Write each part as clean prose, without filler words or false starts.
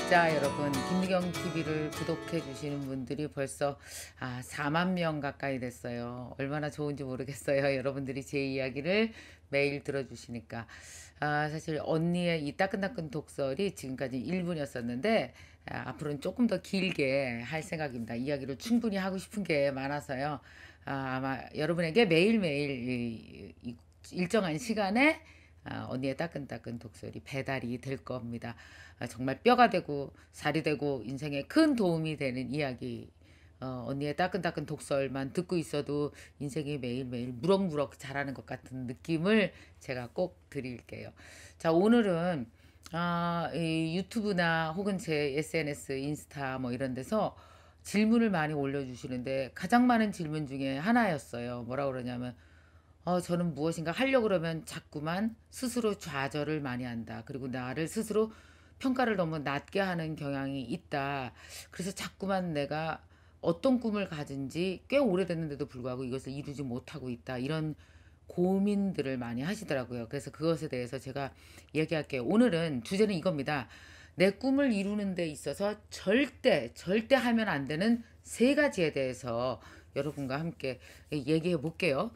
구독자 여러분, 김미경 TV를 구독해 주시는 분들이 벌써 4만 명 가까이 됐어요. 얼마나 좋은지 모르겠어요. 여러분들이 제 이야기를 매일 들어주시니까. 사실 언니의 이 따끈따끈 독설이 지금까지 1분이었었는데 앞으로는 조금 더 길게 할 생각입니다. 이야기를 충분히 하고 싶은 게 많아서요. 아마 여러분에게 매일매일 이 일정한 시간에 언니의 따끈따끈 독설이 배달이 될 겁니다. 정말 뼈가 되고 살이 되고 인생에 큰 도움이 되는 이야기, 언니의 따끈따끈 독설만 듣고 있어도 인생이 매일매일 무럭무럭 자라는 것 같은 느낌을 제가 꼭 드릴게요. 자, 오늘은 이 유튜브나 혹은 제 SNS, 인스타 뭐 이런 데서 질문을 많이 올려주시는데 가장 많은 질문 중에 하나였어요. 뭐라 그러냐면 저는 무엇인가 하려고 그러면 자꾸만 스스로 좌절을 많이 한다. 그리고 나를 스스로 평가를 너무 낮게 하는 경향이 있다. 그래서 자꾸만 내가 어떤 꿈을 가진지 꽤 오래됐는데도 불구하고 이것을 이루지 못하고 있다. 이런 고민들을 많이 하시더라고요. 그래서 그것에 대해서 제가 얘기할게요. 오늘은 주제는 이겁니다. 내 꿈을 이루는 데 있어서 절대 하면 안 되는 세 가지에 대해서 여러분과 함께 얘기해 볼게요.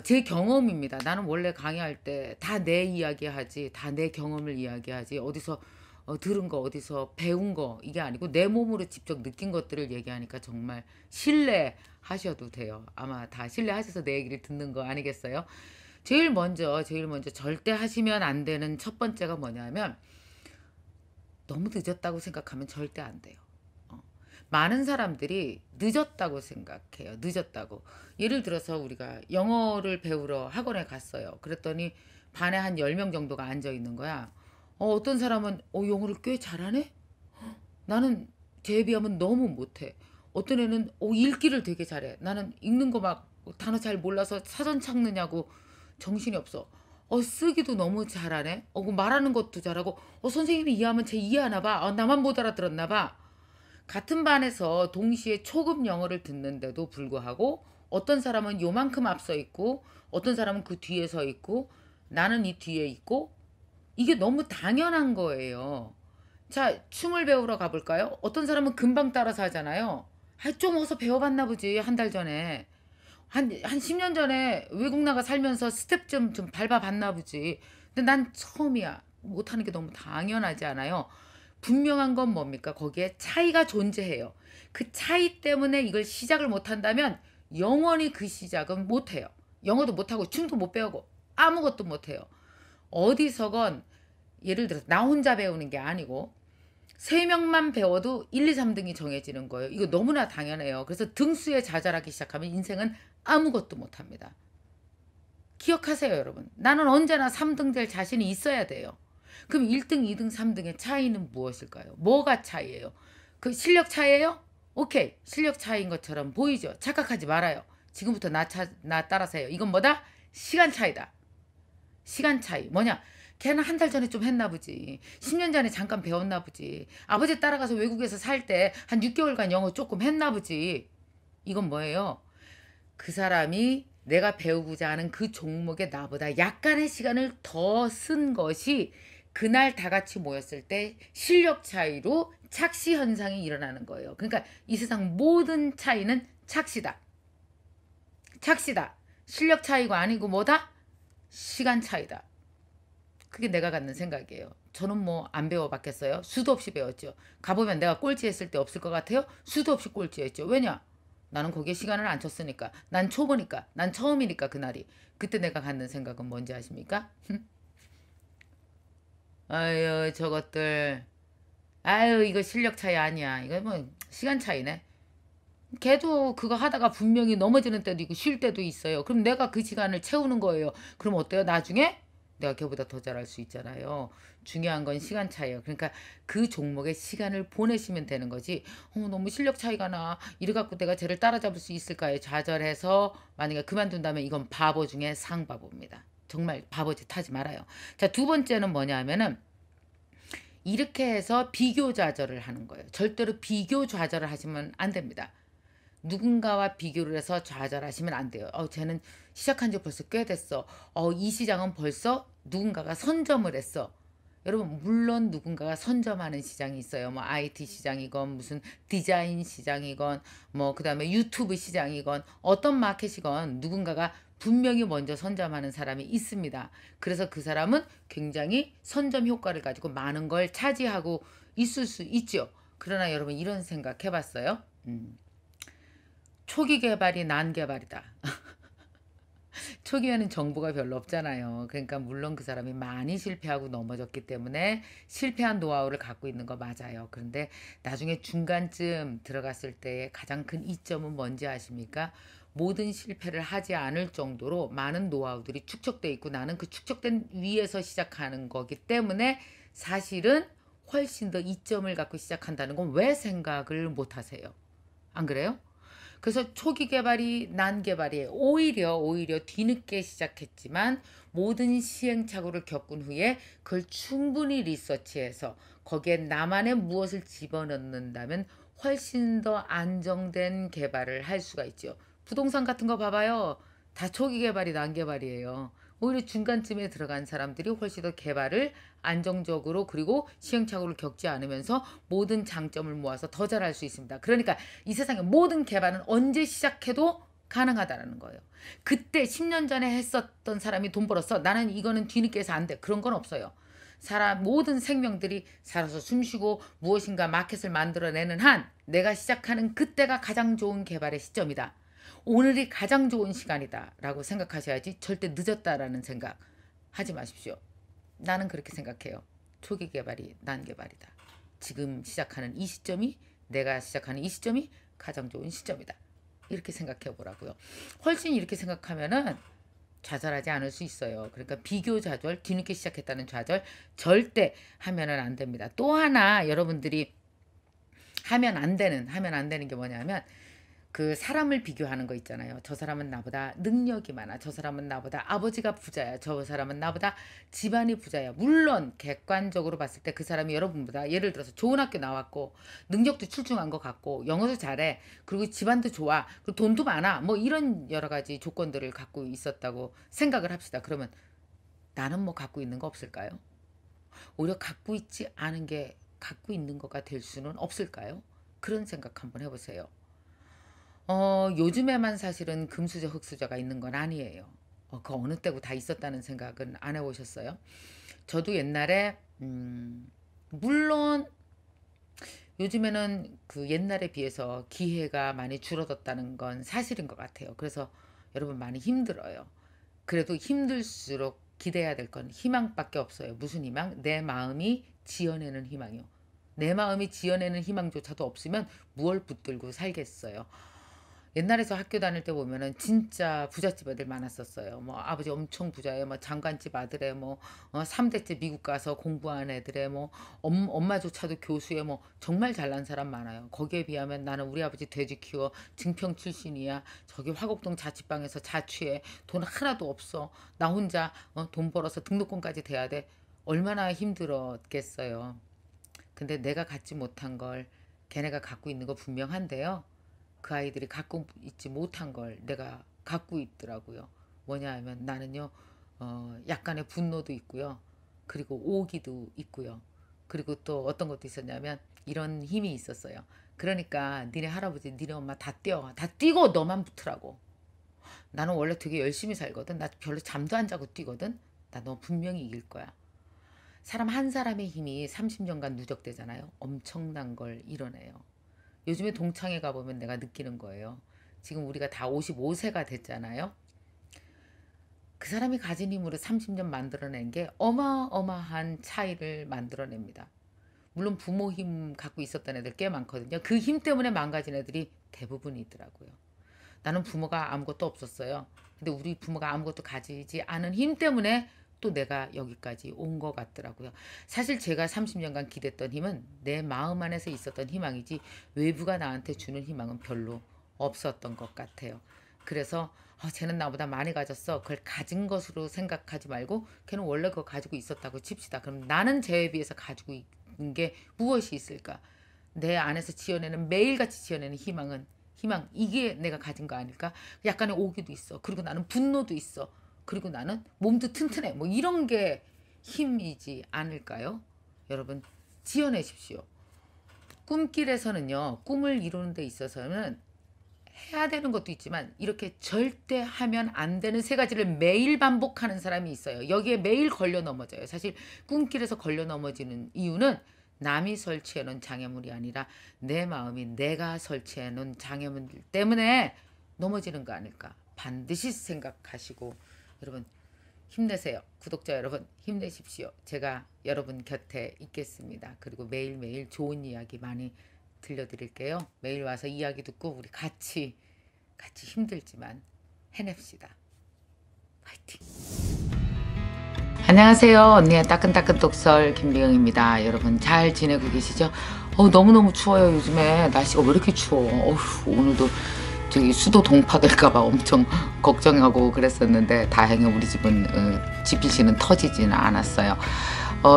제 경험입니다. 나는 원래 강의할 때 다 내 이야기 하지, 다 내 경험을 이야기하지, 어디서 들은 거, 어디서 배운 거, 이게 아니고 내 몸으로 직접 느낀 것들을 얘기하니까 정말 신뢰하셔도 돼요. 아마 다 신뢰하셔서 내 얘기를 듣는 거 아니겠어요? 제일 먼저 절대 하시면 안 되는 첫 번째가 뭐냐면, 너무 늦었다고 생각하면 절대 안 돼요. 많은 사람들이 늦었다고 생각해요. 늦었다고. 예를 들어서 우리가 영어를 배우러 학원에 갔어요. 그랬더니 반에 한 10명 정도가 앉아 있는 거야. 어떤 사람은 영어를 꽤 잘하네? 나는 쟤에 비하면 너무 못해. 어떤 애는 읽기를 되게 잘해. 나는 읽는 거 막 단어 잘 몰라서 사전 찾느냐고 정신이 없어. 쓰기도 너무 잘하네. 그 말하는 것도 잘하고. 선생님이 이해하면 쟤 이해하나 봐. 나만 못 알아들었나 봐. 같은 반에서 동시에 초급 영어를 듣는데도 불구하고 어떤 사람은 요만큼 앞서 있고 어떤 사람은 그 뒤에 서 있고 나는 이 뒤에 있고, 이게 너무 당연한 거예요. 자, 춤을 배우러 가볼까요? 어떤 사람은 금방 따라서 하잖아요. 좀 어서 배워봤나 보지, 한 달 전에. 한 10년 전에 외국 나가 살면서 스텝 좀 밟아봤나 보지. 근데 난 처음이야. 못하는 게 너무 당연하지 않아요? 분명한 건 뭡니까? 거기에 차이가 존재해요. 그 차이 때문에 이걸 시작을 못한다면 영원히 그 시작은 못해요. 영어도 못하고 춤도 못 배우고 아무것도 못해요. 어디서건 예를 들어서 나 혼자 배우는 게 아니고 3명만 배워도 1, 2, 3등이 정해지는 거예요. 이거 너무나 당연해요. 그래서 등수에 자잘하기 시작하면 인생은 아무것도 못합니다. 기억하세요, 여러분. 나는 언제나 3등 될 자신이 있어야 돼요. 그럼 1등, 2등, 3등의 차이는 무엇일까요? 뭐가 차이예요? 그 실력 차이예요? 오케이. 실력 차이인 것처럼 보이죠? 착각하지 말아요. 지금부터 나 따라서 해요. 이건 뭐다? 시간 차이다. 시간 차이. 뭐냐? 걔는 한 달 전에 좀 했나 보지. 10년 전에 잠깐 배웠나 보지. 아버지 따라가서 외국에서 살 때 한 6개월간 영어 조금 했나 보지. 이건 뭐예요? 그 사람이 내가 배우고자 하는 그 종목에 나보다 약간의 시간을 더 쓴 것이 그날 다 같이 모였을 때 실력 차이로 착시 현상이 일어나는 거예요. 그러니까 이 세상 모든 차이는 착시다. 착시다. 실력 차이가 아니고 뭐다? 시간 차이다. 그게 내가 갖는 생각이에요. 저는 뭐 안 배워봤겠어요? 수도 없이 배웠죠. 가보면 내가 꼴찌했을 때 없을 것 같아요? 수도 없이 꼴찌했죠. 왜냐? 나는 거기에 시간을 안 쳤으니까. 난 초보니까. 난 처음이니까 그날이. 그때 내가 갖는 생각은 뭔지 아십니까? 아유, 저것들. 아유, 이거 실력 차이 아니야. 이거 뭐 시간 차이네. 걔도 그거 하다가 분명히 넘어지는 때도 있고 쉴 때도 있어요. 그럼 내가 그 시간을 채우는 거예요. 그럼 어때요? 나중에 내가 걔보다 더 잘할 수 있잖아요. 중요한 건 시간 차이예요. 그러니까 그 종목에 시간을 보내시면 되는 거지. 너무 실력 차이가 나. 이래갖고 내가 쟤를 따라잡을 수 있을까요? 좌절해서 만약에 그만둔다면 이건 바보 중에 상바보입니다. 정말 바보짓 하지 말아요. 자, 두 번째는 뭐냐 하면은 이렇게 해서 비교 좌절을 하는 거예요. 절대로 비교 좌절을 하시면 안 됩니다. 누군가와 비교를 해서 좌절하시면 안 돼요. 쟤는 시작한 지 벌써 꽤 됐어. 이 시장은 벌써 누군가가 선점을 했어. 여러분 물론 누군가가 선점하는 시장이 있어요. 뭐 IT 시장이건 무슨 디자인 시장이건 뭐 그다음에 유튜브 시장이건 어떤 마켓이건 누군가가 분명히 먼저 선점하는 사람이 있습니다. 그래서 그 사람은 굉장히 선점 효과를 가지고 많은 걸 차지하고 있을 수 있죠. 그러나 여러분 이런 생각 해봤어요? 초기 개발이 난 개발이다. 초기에는 정보가 별로 없잖아요. 그러니까 물론 그 사람이 많이 실패하고 넘어졌기 때문에 실패한 노하우를 갖고 있는 거 맞아요. 그런데 나중에 중간쯤 들어갔을 때의 가장 큰 이점은 뭔지 아십니까? 모든 실패를 하지 않을 정도로 많은 노하우들이 축적돼 있고 나는 그 축적된 위에서 시작하는 거기 때문에 사실은 훨씬 더 이점을 갖고 시작한다는 건 왜 생각을 못 하세요? 안 그래요? 그래서 초기 개발이 난 개발이에요. 오히려 뒤늦게 시작했지만 모든 시행착오를 겪은 후에 그걸 충분히 리서치해서 거기에 나만의 무엇을 집어넣는다면 훨씬 더 안정된 개발을 할 수가 있죠. 부동산 같은 거 봐봐요. 다 초기 개발이 난 개발이에요. 오히려 중간쯤에 들어간 사람들이 훨씬 더 개발을 안정적으로 그리고 시행착오를 겪지 않으면서 모든 장점을 모아서 더 잘할 수 있습니다. 그러니까 이 세상의 모든 개발은 언제 시작해도 가능하다는 거예요. 그때 10년 전에 했었던 사람이 돈 벌었어. 나는 이거는 뒤늦게 해서 안 돼. 그런 건 없어요. 사람 모든 생명들이 살아서 숨쉬고 무엇인가 마켓을 만들어내는 한 내가 시작하는 그때가 가장 좋은 개발의 시점이다. 오늘이 가장 좋은 시간이다 라고 생각하셔야지 절대 늦었다라는 생각 하지 마십시오. 나는 그렇게 생각해요. 초기 개발이 난 개발이다. 지금 시작하는 이 시점이 내가 시작하는 이 시점이 가장 좋은 시점이다. 이렇게 생각해 보라고요. 훨씬 이렇게 생각하면은 좌절하지 않을 수 있어요. 그러니까 비교 좌절, 뒤늦게 시작했다는 좌절 절대 하면은 안 됩니다. 또 하나 여러분들이 하면 안 되는 게 뭐냐면 그 사람을 비교하는 거 있잖아요. 저 사람은 나보다 능력이 많아. 저 사람은 나보다 아버지가 부자야. 저 사람은 나보다 집안이 부자야. 물론 객관적으로 봤을 때 그 사람이 여러분보다 예를 들어서 좋은 학교 나왔고 능력도 출중한 것 같고 영어도 잘해. 그리고 집안도 좋아. 그리고 돈도 많아. 뭐 이런 여러 가지 조건들을 갖고 있었다고 생각을 합시다. 그러면 나는 뭐 갖고 있는 거 없을까요? 오히려 갖고 있지 않은 게 갖고 있는 거가 될 수는 없을까요? 그런 생각 한번 해보세요. 요즘에만 사실은 금수저, 흑수저가 있는 건 아니에요. 그 어느 때고 다 있었다는 생각은 안 해보셨어요? 저도 옛날에, 물론 요즘에는 그 옛날에 비해서 기회가 많이 줄어들었다는 건 사실인 것 같아요. 그래서 여러분 많이 힘들어요. 그래도 힘들수록 기대해야 될 건 희망밖에 없어요. 무슨 희망? 내 마음이 지어내는 희망이요. 내 마음이 지어내는 희망조차도 없으면 무얼 붙들고 살겠어요. 옛날에 저 학교 다닐 때 보면은 진짜 부잣집 애들 많았었어요. 뭐 아버지 엄청 부자예요. 뭐 장관집 아들에 뭐 3대째 미국 가서 공부한 애들에 뭐 엄마조차도 교수에 뭐 정말 잘난 사람 많아요. 거기에 비하면 나는 우리 아버지 돼지 키워 증평 출신이야. 저기 화곡동 자취방에서 자취해. 돈 하나도 없어. 나 혼자 돈 벌어서 등록금까지 대야 돼. 얼마나 힘들었겠어요. 근데 내가 갖지 못한 걸 걔네가 갖고 있는 거 분명한데요. 그 아이들이 갖고 있지 못한 걸 내가 갖고 있더라고요. 뭐냐 하면 나는요, 약간의 분노도 있고요. 그리고 오기도 있고요. 그리고 또 어떤 것도 있었냐면 이런 힘이 있었어요. 그러니까 니네 할아버지, 니네 엄마 다 뛰어. 다 뛰고 너만 붙으라고. 나는 원래 되게 열심히 살거든. 나 별로 잠도 안 자고 뛰거든. 나 너 분명히 이길 거야. 사람 한 사람의 힘이 30년간 누적되잖아요. 엄청난 걸 이뤄내요. 요즘에 동창회 가보면 내가 느끼는 거예요. 지금 우리가 다 55세가 됐잖아요. 그 사람이 가진 힘으로 30년 만들어낸 게 어마어마한 차이를 만들어냅니다. 물론 부모 힘 갖고 있었던 애들 꽤 많거든요. 그 힘 때문에 망가진 애들이 대부분이더라고요. 나는 부모가 아무것도 없었어요. 근데 우리 부모가 아무것도 가지지 않은 힘 때문에 또 내가 여기까지 온 것 같더라고요. 사실 제가 30년간 기댔던 힘은 내 마음 안에서 있었던 희망이지 외부가 나한테 주는 희망은 별로 없었던 것 같아요. 그래서 쟤는 나보다 많이 가졌어. 그걸 가진 것으로 생각하지 말고 걔는 원래 그거 가지고 있었다고 칩시다. 그럼 나는 쟤에 비해서 가지고 있는 게 무엇이 있을까? 내 안에서 지어내는 매일같이 지어내는 희망 이게 내가 가진 거 아닐까? 약간의 오기도 있어. 그리고 나는 분노도 있어. 그리고 나는 몸도 튼튼해. 뭐 이런 게 힘이지 않을까요? 여러분 지어내십시오. 꿈길에서는요, 꿈을 이루는 데 있어서는 해야 되는 것도 있지만 이렇게 절대 하면 안 되는 세 가지를 매일 반복하는 사람이 있어요. 여기에 매일 걸려 넘어져요. 사실 꿈길에서 걸려 넘어지는 이유는 남이 설치해 놓은 장애물이 아니라 내 마음이 내가 설치해 놓은 장애물 때문에 넘어지는 거 아닐까 반드시 생각하시고 여러분 힘내세요. 구독자 여러분 힘내십시오. 제가 여러분 곁에 있겠습니다. 그리고 매일매일 좋은 이야기 많이 들려드릴게요. 매일 와서 이야기 듣고 우리 같이 힘들지만 해냅시다. 파이팅! 안녕하세요. 언니의 따끈따끈 독설 김미영입니다. 여러분 잘 지내고 계시죠? 너무너무 추워요. 요즘에 날씨가 왜 이렇게 추워. 오늘도 저기 수도 동파될까봐 엄청 걱정하고 그랬었는데 다행히 우리 집은 지피씨는 터지지는 않았어요.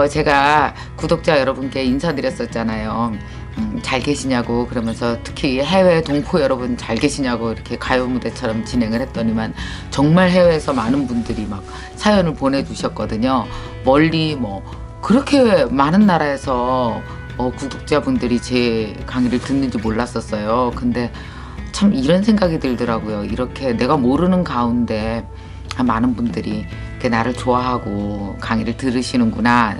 제가 구독자 여러분께 인사드렸었잖아요. 잘 계시냐고 그러면서 특히 해외 동포 여러분 잘 계시냐고 이렇게 가요 무대처럼 진행을 했더니만 정말 해외에서 많은 분들이 막 사연을 보내주셨거든요. 멀리 뭐 그렇게 많은 나라에서 구독자분들이 제 강의를 듣는지 몰랐었어요. 근데 참 이런 생각이 들더라고요. 이렇게 내가 모르는 가운데 많은 분들이 나를 좋아하고 강의를 들으시는구나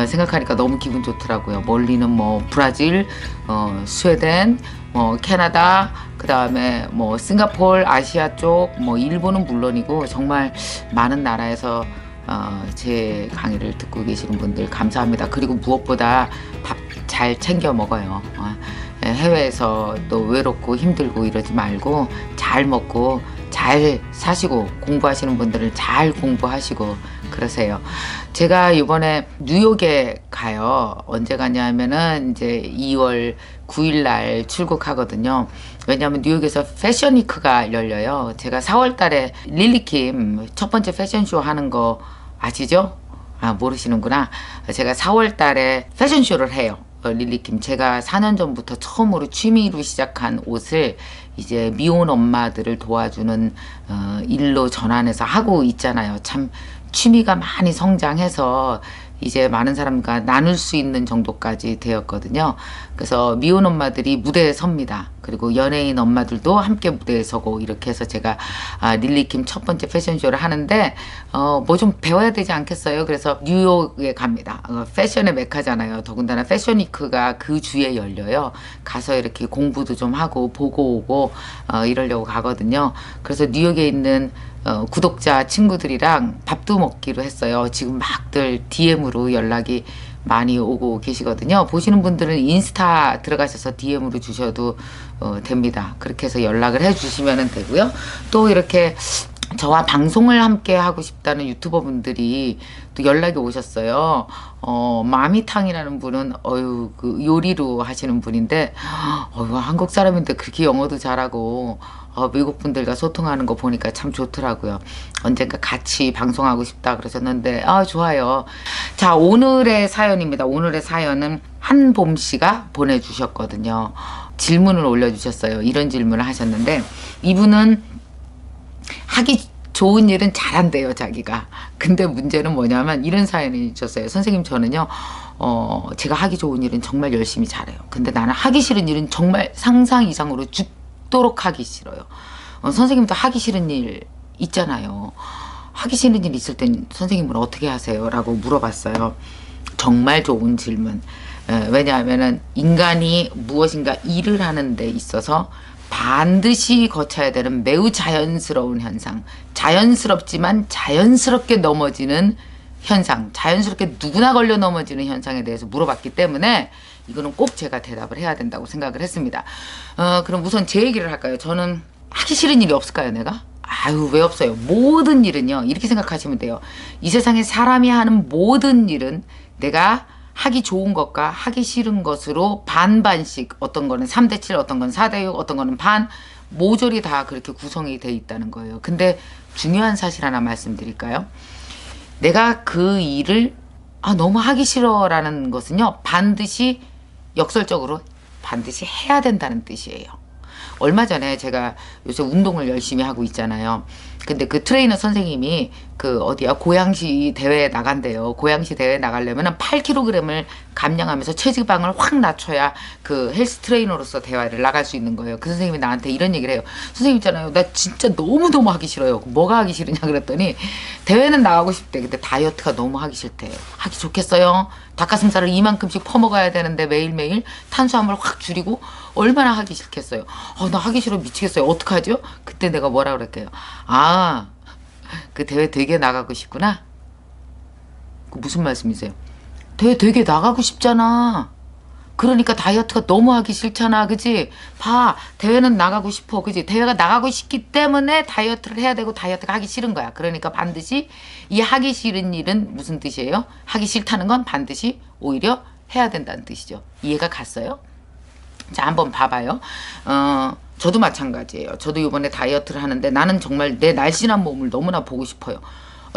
생각하니까 너무 기분 좋더라고요. 멀리는 뭐 브라질, 스웨덴, 캐나다, 그 다음에 뭐 싱가포르, 아시아 쪽, 뭐 일본은 물론이고 정말 많은 나라에서 제 강의를 듣고 계시는 분들 감사합니다. 그리고 무엇보다 밥 잘 챙겨 먹어요. 해외에서 또 외롭고 힘들고 이러지 말고 잘 먹고 잘 사시고 공부하시는 분들은 잘 공부하시고 그러세요. 제가 이번에 뉴욕에 가요. 언제 가냐면은 이제 2월 9일 날 출국하거든요. 왜냐하면 뉴욕에서 패션위크가 열려요. 제가 4월 달에 릴리킴 첫 번째 패션쇼 하는 거 아시죠? 모르시는구나. 제가 4월 달에 패션쇼를 해요. 릴리킴 제가 4년 전부터 처음으로 취미로 시작한 옷을 이제 미혼 엄마들을 도와주는 일로 전환해서 하고 있잖아요. 참 취미가 많이 성장해서 이제 많은 사람과 나눌 수 있는 정도까지 되었거든요. 그래서 미혼 엄마들이 무대에 섭니다. 그리고 연예인 엄마들도 함께 무대에 서고 이렇게 해서 제가 릴리킴 첫 번째 패션쇼를 하는데 뭐 좀 배워야 되지 않겠어요? 그래서 뉴욕에 갑니다. 패션의 메카잖아요. 더군다나 패션위크가 그 주에 열려요. 가서 이렇게 공부도 좀 하고 보고 오고 이러려고 가거든요. 그래서 뉴욕에 있는 구독자 친구들이랑 밥도 먹기로 했어요. 지금 막들 DM으로 연락이 많이 오고 계시거든요. 보시는 분들은 인스타 들어가셔서 DM으로 주셔도 됩니다. 그렇게 해서 연락을 해 주시면 되고요. 또 이렇게 저와 방송을 함께 하고 싶다는 유튜버 분들이 또 연락이 오셨어요. 마미탕이라는 분은 그 요리로 하시는 분인데 한국 사람인데 그렇게 영어도 잘하고 미국 분들과 소통하는 거 보니까 참 좋더라고요. 언젠가 같이 방송하고 싶다 그러셨는데 좋아요. 자, 오늘의 사연입니다. 오늘의 사연은 한봄 씨가 보내주셨거든요. 질문을 올려주셨어요. 이런 질문을 하셨는데 이분은 하기 좋은 일은 잘한대요, 자기가. 근데 문제는 뭐냐면 이런 사연이 있었어요. 선생님, 저는요 제가 하기 좋은 일은 정말 열심히 잘해요. 근데 나는 하기 싫은 일은 정말 상상 이상으로 죽도록 하기 싫어요. 선생님도 하기 싫은 일 있잖아요. 하기 싫은 일 있을 땐 선생님은 어떻게 하세요? 라고 물어봤어요. 정말 좋은 질문. 왜냐하면은 인간이 무엇인가 일을 하는 데 있어서 반드시 거쳐야 되는 매우 자연스러운 현상, 자연스럽지만 자연스럽게 넘어지는 현상, 자연스럽게 누구나 걸려 넘어지는 현상에 대해서 물어봤기 때문에 이거는 꼭 제가 대답을 해야 된다고 생각을 했습니다. 그럼 우선 제 얘기를 할까요? 저는 하기 싫은 일이 없을까요, 내가? 왜 없어요? 모든 일은요, 이렇게 생각하시면 돼요. 이 세상에 사람이 하는 모든 일은 내가 하기 좋은 것과 하기 싫은 것으로 반반씩, 어떤 거는 3대7, 어떤 건 4대6, 어떤 거는 반, 모조리 다 그렇게 구성이 돼 있다는 거예요. 근데 중요한 사실 하나 말씀드릴까요? 내가 그 일을 너무 하기 싫어라는 것은요, 반드시 역설적으로 반드시 해야 된다는 뜻이에요. 얼마 전에 제가 요새 운동을 열심히 하고 있잖아요. 근데 그 트레이너 선생님이 그 어디야 고양시 대회에 나간대요. 고양시 대회에 나가려면 8kg을 감량하면서 체지방을 확 낮춰야 그 헬스 트레이너로서 대회를 나갈 수 있는 거예요. 그 선생님이 나한테 이런 얘기를 해요. 선생님 있잖아요. 나 진짜 너무너무 하기 싫어요. 뭐가 하기 싫으냐 그랬더니 대회는 나가고 싶대. 근데 다이어트가 너무 하기 싫대. 하기 좋겠어요. 닭가슴살을 이만큼씩 퍼먹어야 되는데 매일매일 탄수화물 확 줄이고 얼마나 하기 싫겠어요. 나 하기 싫어 미치겠어요. 어떡하죠? 그때 내가 뭐라 그랬게요. 아, 그 대회 되게 나가고 싶구나. 그 무슨 말씀이세요? 대회 되게 나가고 싶잖아. 그러니까 다이어트가 너무 하기 싫잖아. 그지? 봐. 대회는 나가고 싶어. 그지? 대회가 나가고 싶기 때문에 다이어트를 해야 되고 다이어트가 하기 싫은 거야. 그러니까 반드시 이 하기 싫은 일은 무슨 뜻이에요? 하기 싫다는 건 반드시 오히려 해야 된다는 뜻이죠. 이해가 갔어요? 자, 한번 봐봐요. 저도 마찬가지예요. 저도 이번에 다이어트를 하는데 나는 정말 내 날씬한 몸을 너무나 보고 싶어요.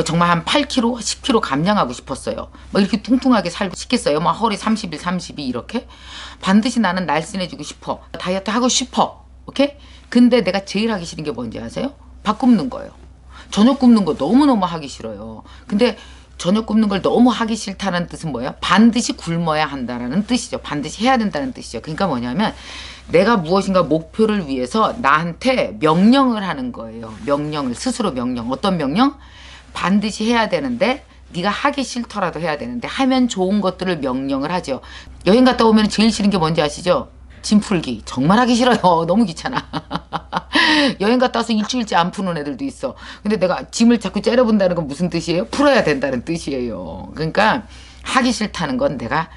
정말 한 8kg, 10kg 감량하고 싶었어요. 뭐 이렇게 뚱뚱하게 살고 싶겠어요. 뭐 허리 31, 32 이렇게. 반드시 나는 날씬해지고 싶어. 다이어트 하고 싶어. 오케이? 근데 내가 제일 하기 싫은 게 뭔지 아세요? 밥 굶는 거예요. 저녁 굶는 거 너무너무 하기 싫어요. 근데 저녁 굶는 걸 너무 하기 싫다는 뜻은 뭐예요? 반드시 굶어야 한다는 뜻이죠. 반드시 해야 된다는 뜻이죠. 그러니까 뭐냐면 내가 무엇인가 목표를 위해서 나한테 명령을 하는 거예요. 명령을, 스스로 명령. 어떤 명령? 반드시 해야 되는데 네가 하기 싫더라도 해야 되는데 하면 좋은 것들을 명령을 하죠. 여행 갔다 오면 제일 싫은 게 뭔지 아시죠? 짐 풀기. 정말 하기 싫어요. 너무 귀찮아. 여행 갔다 와서 일주일째 안 푸는 애들도 있어. 근데 내가 짐을 자꾸 째려본다는 건 무슨 뜻이에요? 풀어야 된다는 뜻이에요. 그러니까 하기 싫다는 건 내가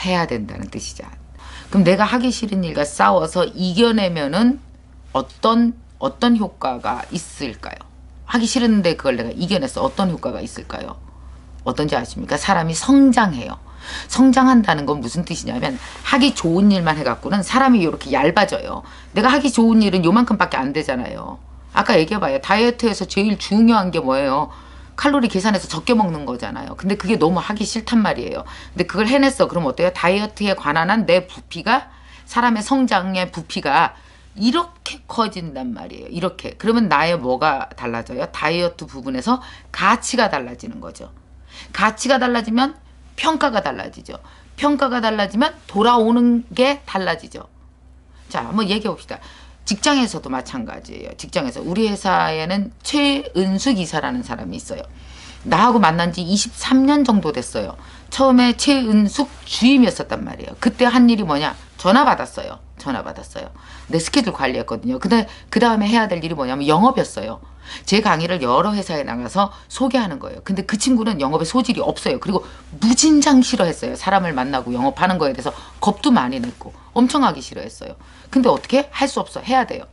해야 된다는 뜻이죠. 그럼 내가 하기 싫은 일과 싸워서 이겨내면은 어떤 효과가 있을까요? 하기 싫은데 그걸 내가 이겨냈어. 어떤 효과가 있을까요? 어떤지 아십니까? 사람이 성장해요. 성장한다는 건 무슨 뜻이냐면 하기 좋은 일만 해갖고는 사람이 이렇게 얇아져요. 내가 하기 좋은 일은 요만큼밖에 안 되잖아요. 아까 얘기해봐요. 다이어트에서 제일 중요한 게 뭐예요? 칼로리 계산해서 적게 먹는 거잖아요. 근데 그게 너무 하기 싫단 말이에요. 근데 그걸 해냈어. 그럼 어때요? 다이어트에 관한 한 내 부피가, 사람의 성장의 부피가 이렇게 커진단 말이에요. 이렇게. 그러면 나의 뭐가 달라져요? 다이어트 부분에서 가치가 달라지는 거죠. 가치가 달라지면 평가가 달라지죠. 평가가 달라지면 돌아오는 게 달라지죠. 자, 한번 얘기해 봅시다. 직장에서도 마찬가지예요. 직장에서. 우리 회사에는 최은숙 이사라는 사람이 있어요. 나하고 만난 지 23년 정도 됐어요. 처음에 최은숙 주임이었었단 말이에요. 그때 한 일이 뭐냐? 전화 받았어요. 내 스케줄 관리했거든요. 근데 그 다음에 해야 될 일이 뭐냐면 영업이었어요. 제 강의를 여러 회사에 나가서 소개하는 거예요. 근데 그 친구는 영업에 소질이 없어요. 그리고 무진장 싫어했어요. 사람을 만나고 영업하는 거에 대해서 겁도 많이 냈고 엄청 하기 싫어했어요. 근데 어떻게? 할 수 없어. 해야 돼요.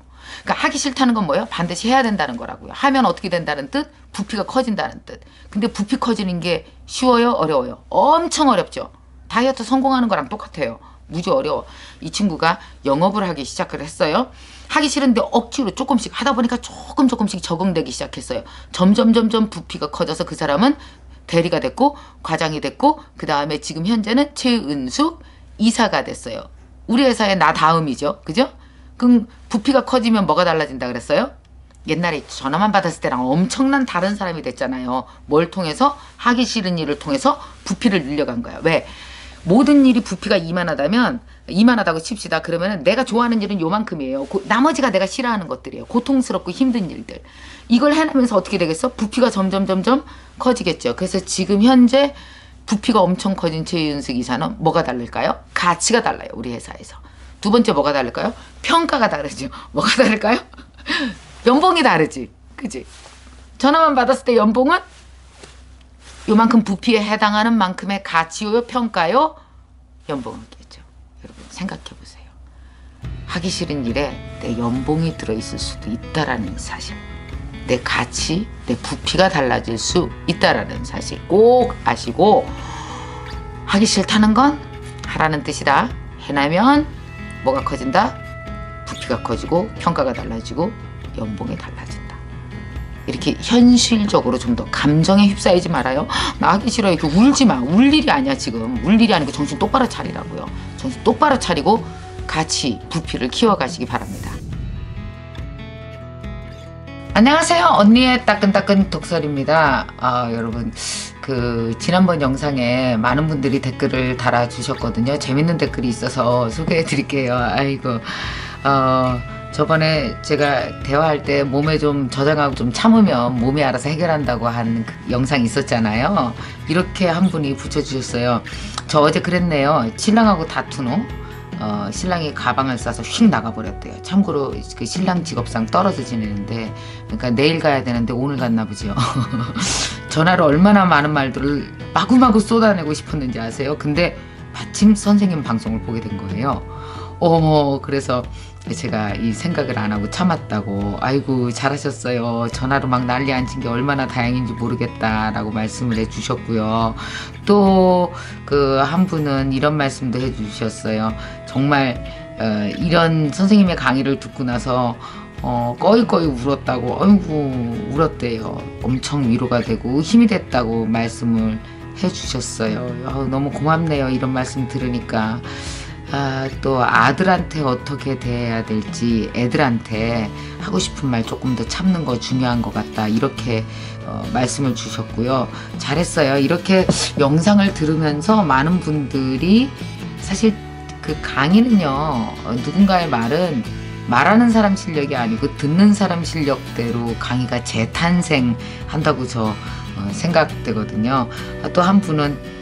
그러니까 하기 싫다는 건 뭐예요? 반드시 해야 된다는 거라고요. 하면 어떻게 된다는 뜻? 부피가 커진다는 뜻. 근데 부피 커지는 게 쉬워요? 어려워요? 엄청 어렵죠. 다이어트 성공하는 거랑 똑같아요. 무지 어려워. 이 친구가 영업을 하기 시작을 했어요. 하기 싫은데 억지로 조금씩 하다 보니까 조금씩 적응되기 시작했어요. 점점 부피가 커져서 그 사람은 대리가 됐고 과장이 됐고 그 다음에 지금 현재는 최은숙 이사가 됐어요. 우리 회사에 나 다음이죠. 그죠? 그럼 부피가 커지면 뭐가 달라진다 그랬어요? 옛날에 전화만 받았을 때랑 엄청난 다른 사람이 됐잖아요. 뭘 통해서? 하기 싫은 일을 통해서 부피를 늘려간 거야. 왜? 모든 일이 부피가 이만하다고 칩시다. 그러면 내가 좋아하는 일은 요만큼이에요. 나머지가 내가 싫어하는 것들이에요. 고통스럽고 힘든 일들. 이걸 해내면서 어떻게 되겠어? 부피가 점점 커지겠죠. 그래서 지금 현재 부피가 엄청 커진 최윤숙 이사는 뭐가 다를까요? 가치가 달라요. 우리 회사에서. 두 번째 뭐가 다를까요? 평가가 다르죠. 뭐가 다를까요? 연봉이 다르지. 그지? 전화만 받았을 때 연봉은 요만큼 부피에 해당하는 만큼의 가치요, 평가요, 연봉이겠죠. 여러분 생각해 보세요. 하기 싫은 일에 내 연봉이 들어있을 수도 있다라는 사실. 내 가치, 내 부피가 달라질 수 있다라는 사실 꼭 아시고 하기 싫다는 건 하라는 뜻이다. 해내면 뭐가 커진다? 부피가 커지고 평가가 달라지고 연봉이 달라진다. 이렇게 현실적으로 좀 더 감정에 휩싸이지 말아요. 나 하기 싫어. 이렇게 울지 마. 울 일이 아니야 지금. 울 일이 아니고 정신 똑바로 차리라고요. 정신 똑바로 차리고 같이 부피를 키워가시기 바랍니다. 안녕하세요. 언니의 따끈따끈 독설입니다. 여러분 지난번 영상에 많은 분들이 댓글을 달아주셨거든요. 재밌는 댓글이 있어서 소개해 드릴게요. 아이고 저번에 제가 대화할 때 몸에 좀 저장하고 좀 참으면 몸이 알아서 해결한다고 하는 그 영상이 있었잖아요. 이렇게 한 분이 붙여주셨어요. 저 어제 그랬네요. 신랑하고 다툰 후 신랑이 가방을 싸서 휙 나가버렸대요. 참고로 그 신랑 직업상 떨어져 지내는데, 그러니까 내일 가야 되는데 오늘 갔나 보죠. 전화로 얼마나 많은 말들을 마구마구 쏟아내고 싶었는지 아세요? 근데 마침 선생님 방송을 보게 된 거예요. 그래서 제가 이 생각을 안 하고 참았다고, 아이고 잘하셨어요, 전화로 막 난리 안 친 게 얼마나 다행인지 모르겠다 라고 말씀을 해 주셨고요. 또 한 분은 이런 말씀도 해 주셨어요. 정말 이런 선생님의 강의를 듣고 나서 꺼이꺼이 울었다고. 아이고 울었대요. 엄청 위로가 되고 힘이 됐다고 말씀을 해 주셨어요. 너무 고맙네요, 이런 말씀 들으니까. 또 아들한테 어떻게 대해야 될지, 애들한테 하고 싶은 말 조금 더 참는 거 중요한 것 같다, 이렇게 말씀을 주셨고요. 잘했어요. 이렇게 영상을 들으면서 많은 분들이, 사실 그 강의는요, 누군가의 말은 말하는 사람 실력이 아니고 듣는 사람 실력대로 강의가 재탄생한다고 저 생각되거든요. 또 한 분은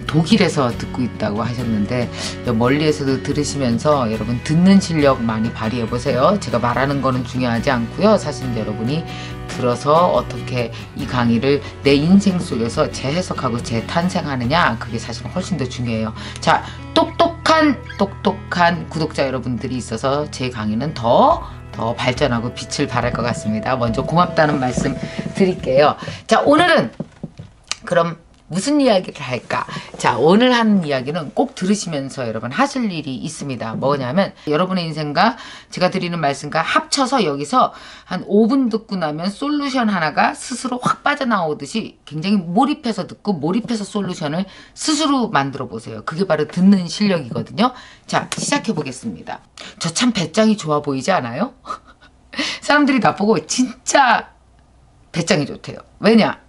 독일에서 듣고 있다고 하셨는데, 멀리에서도 들으시면서 여러분 듣는 실력 많이 발휘해 보세요. 제가 말하는 거는 중요하지 않고요. 사실 여러분이 들어서 어떻게 이 강의를 내 인생 속에서 재해석하고 재탄생하느냐, 그게 사실 훨씬 더 중요해요. 자, 똑똑한 구독자 여러분들이 있어서 제 강의는 더 발전하고 빛을 발할 것 같습니다. 먼저 고맙다는 말씀 드릴게요. 자, 오늘은 그럼 무슨 이야기를 할까? 자, 오늘 하는 이야기는 꼭 들으시면서 여러분 하실 일이 있습니다. 뭐냐면, 여러분의 인생과 제가 드리는 말씀과 합쳐서 여기서 한 5분 듣고 나면 솔루션 하나가 스스로 확 빠져나오듯이 굉장히 몰입해서 듣고 몰입해서 솔루션을 스스로 만들어 보세요. 그게 바로 듣는 실력이거든요. 자, 시작해 보겠습니다. 저 참 배짱이 좋아 보이지 않아요? 사람들이 나보고 진짜 배짱이 좋대요. 왜냐?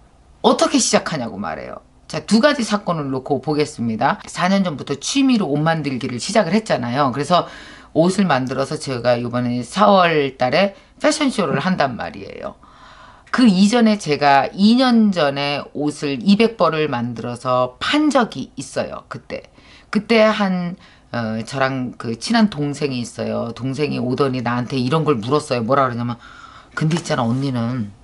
어떻게 시작하냐고 말해요. 자, 2가지 사건을 놓고 보겠습니다. 4년 전부터 취미로 옷 만들기를 시작을 했잖아요. 그래서 옷을 만들어서 제가 이번에 4월 달에 패션쇼를 한단 말이에요. 그 이전에 제가 2년 전에 옷을 200벌을 만들어서 판 적이 있어요. 그때 저랑 그 친한 동생이 있어요. 동생이 오더니 나한테 이런 걸 물었어요. 뭐라 그러냐면, 근데 있잖아, 언니는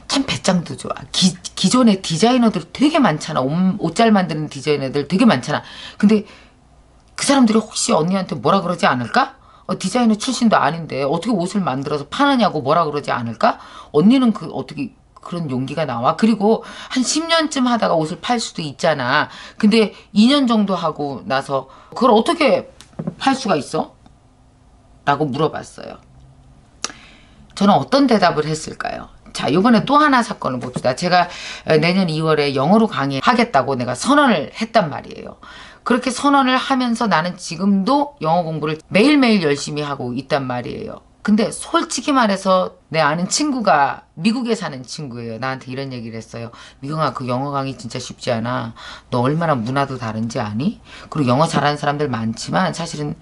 참 배짱도 좋아. 기존에 디자이너들 되게 많잖아. 옷 잘 만드는 디자이너들 되게 많잖아. 근데 그 사람들이 혹시 언니한테 뭐라 그러지 않을까? 디자이너 출신도 아닌데 어떻게 옷을 만들어서 파느냐고 뭐라 그러지 않을까? 언니는 어떻게 그런 용기가 나와? 그리고 한 10년쯤 하다가 옷을 팔 수도 있잖아. 근데 2년 정도 하고 나서 그걸 어떻게 팔 수가 있어? 라고 물어봤어요. 저는 어떤 대답을 했을까요? 자, 요번에 또 하나 사건을 봅시다. 제가 내년 2월에 영어로 강의하겠다고 내가 선언을 했단 말이에요. 그렇게 선언을 하면서 나는 지금도 영어 공부를 매일매일 열심히 하고 있단 말이에요. 근데 솔직히 말해서 내 아는 친구가 미국에 사는 친구예요. 나한테 이런 얘기를 했어요. 미경아, 그 영어 강의 진짜 쉽지 않아. 너 얼마나 문화도 다른지 아니? 그리고 영어 잘하는 사람들 많지만 사실은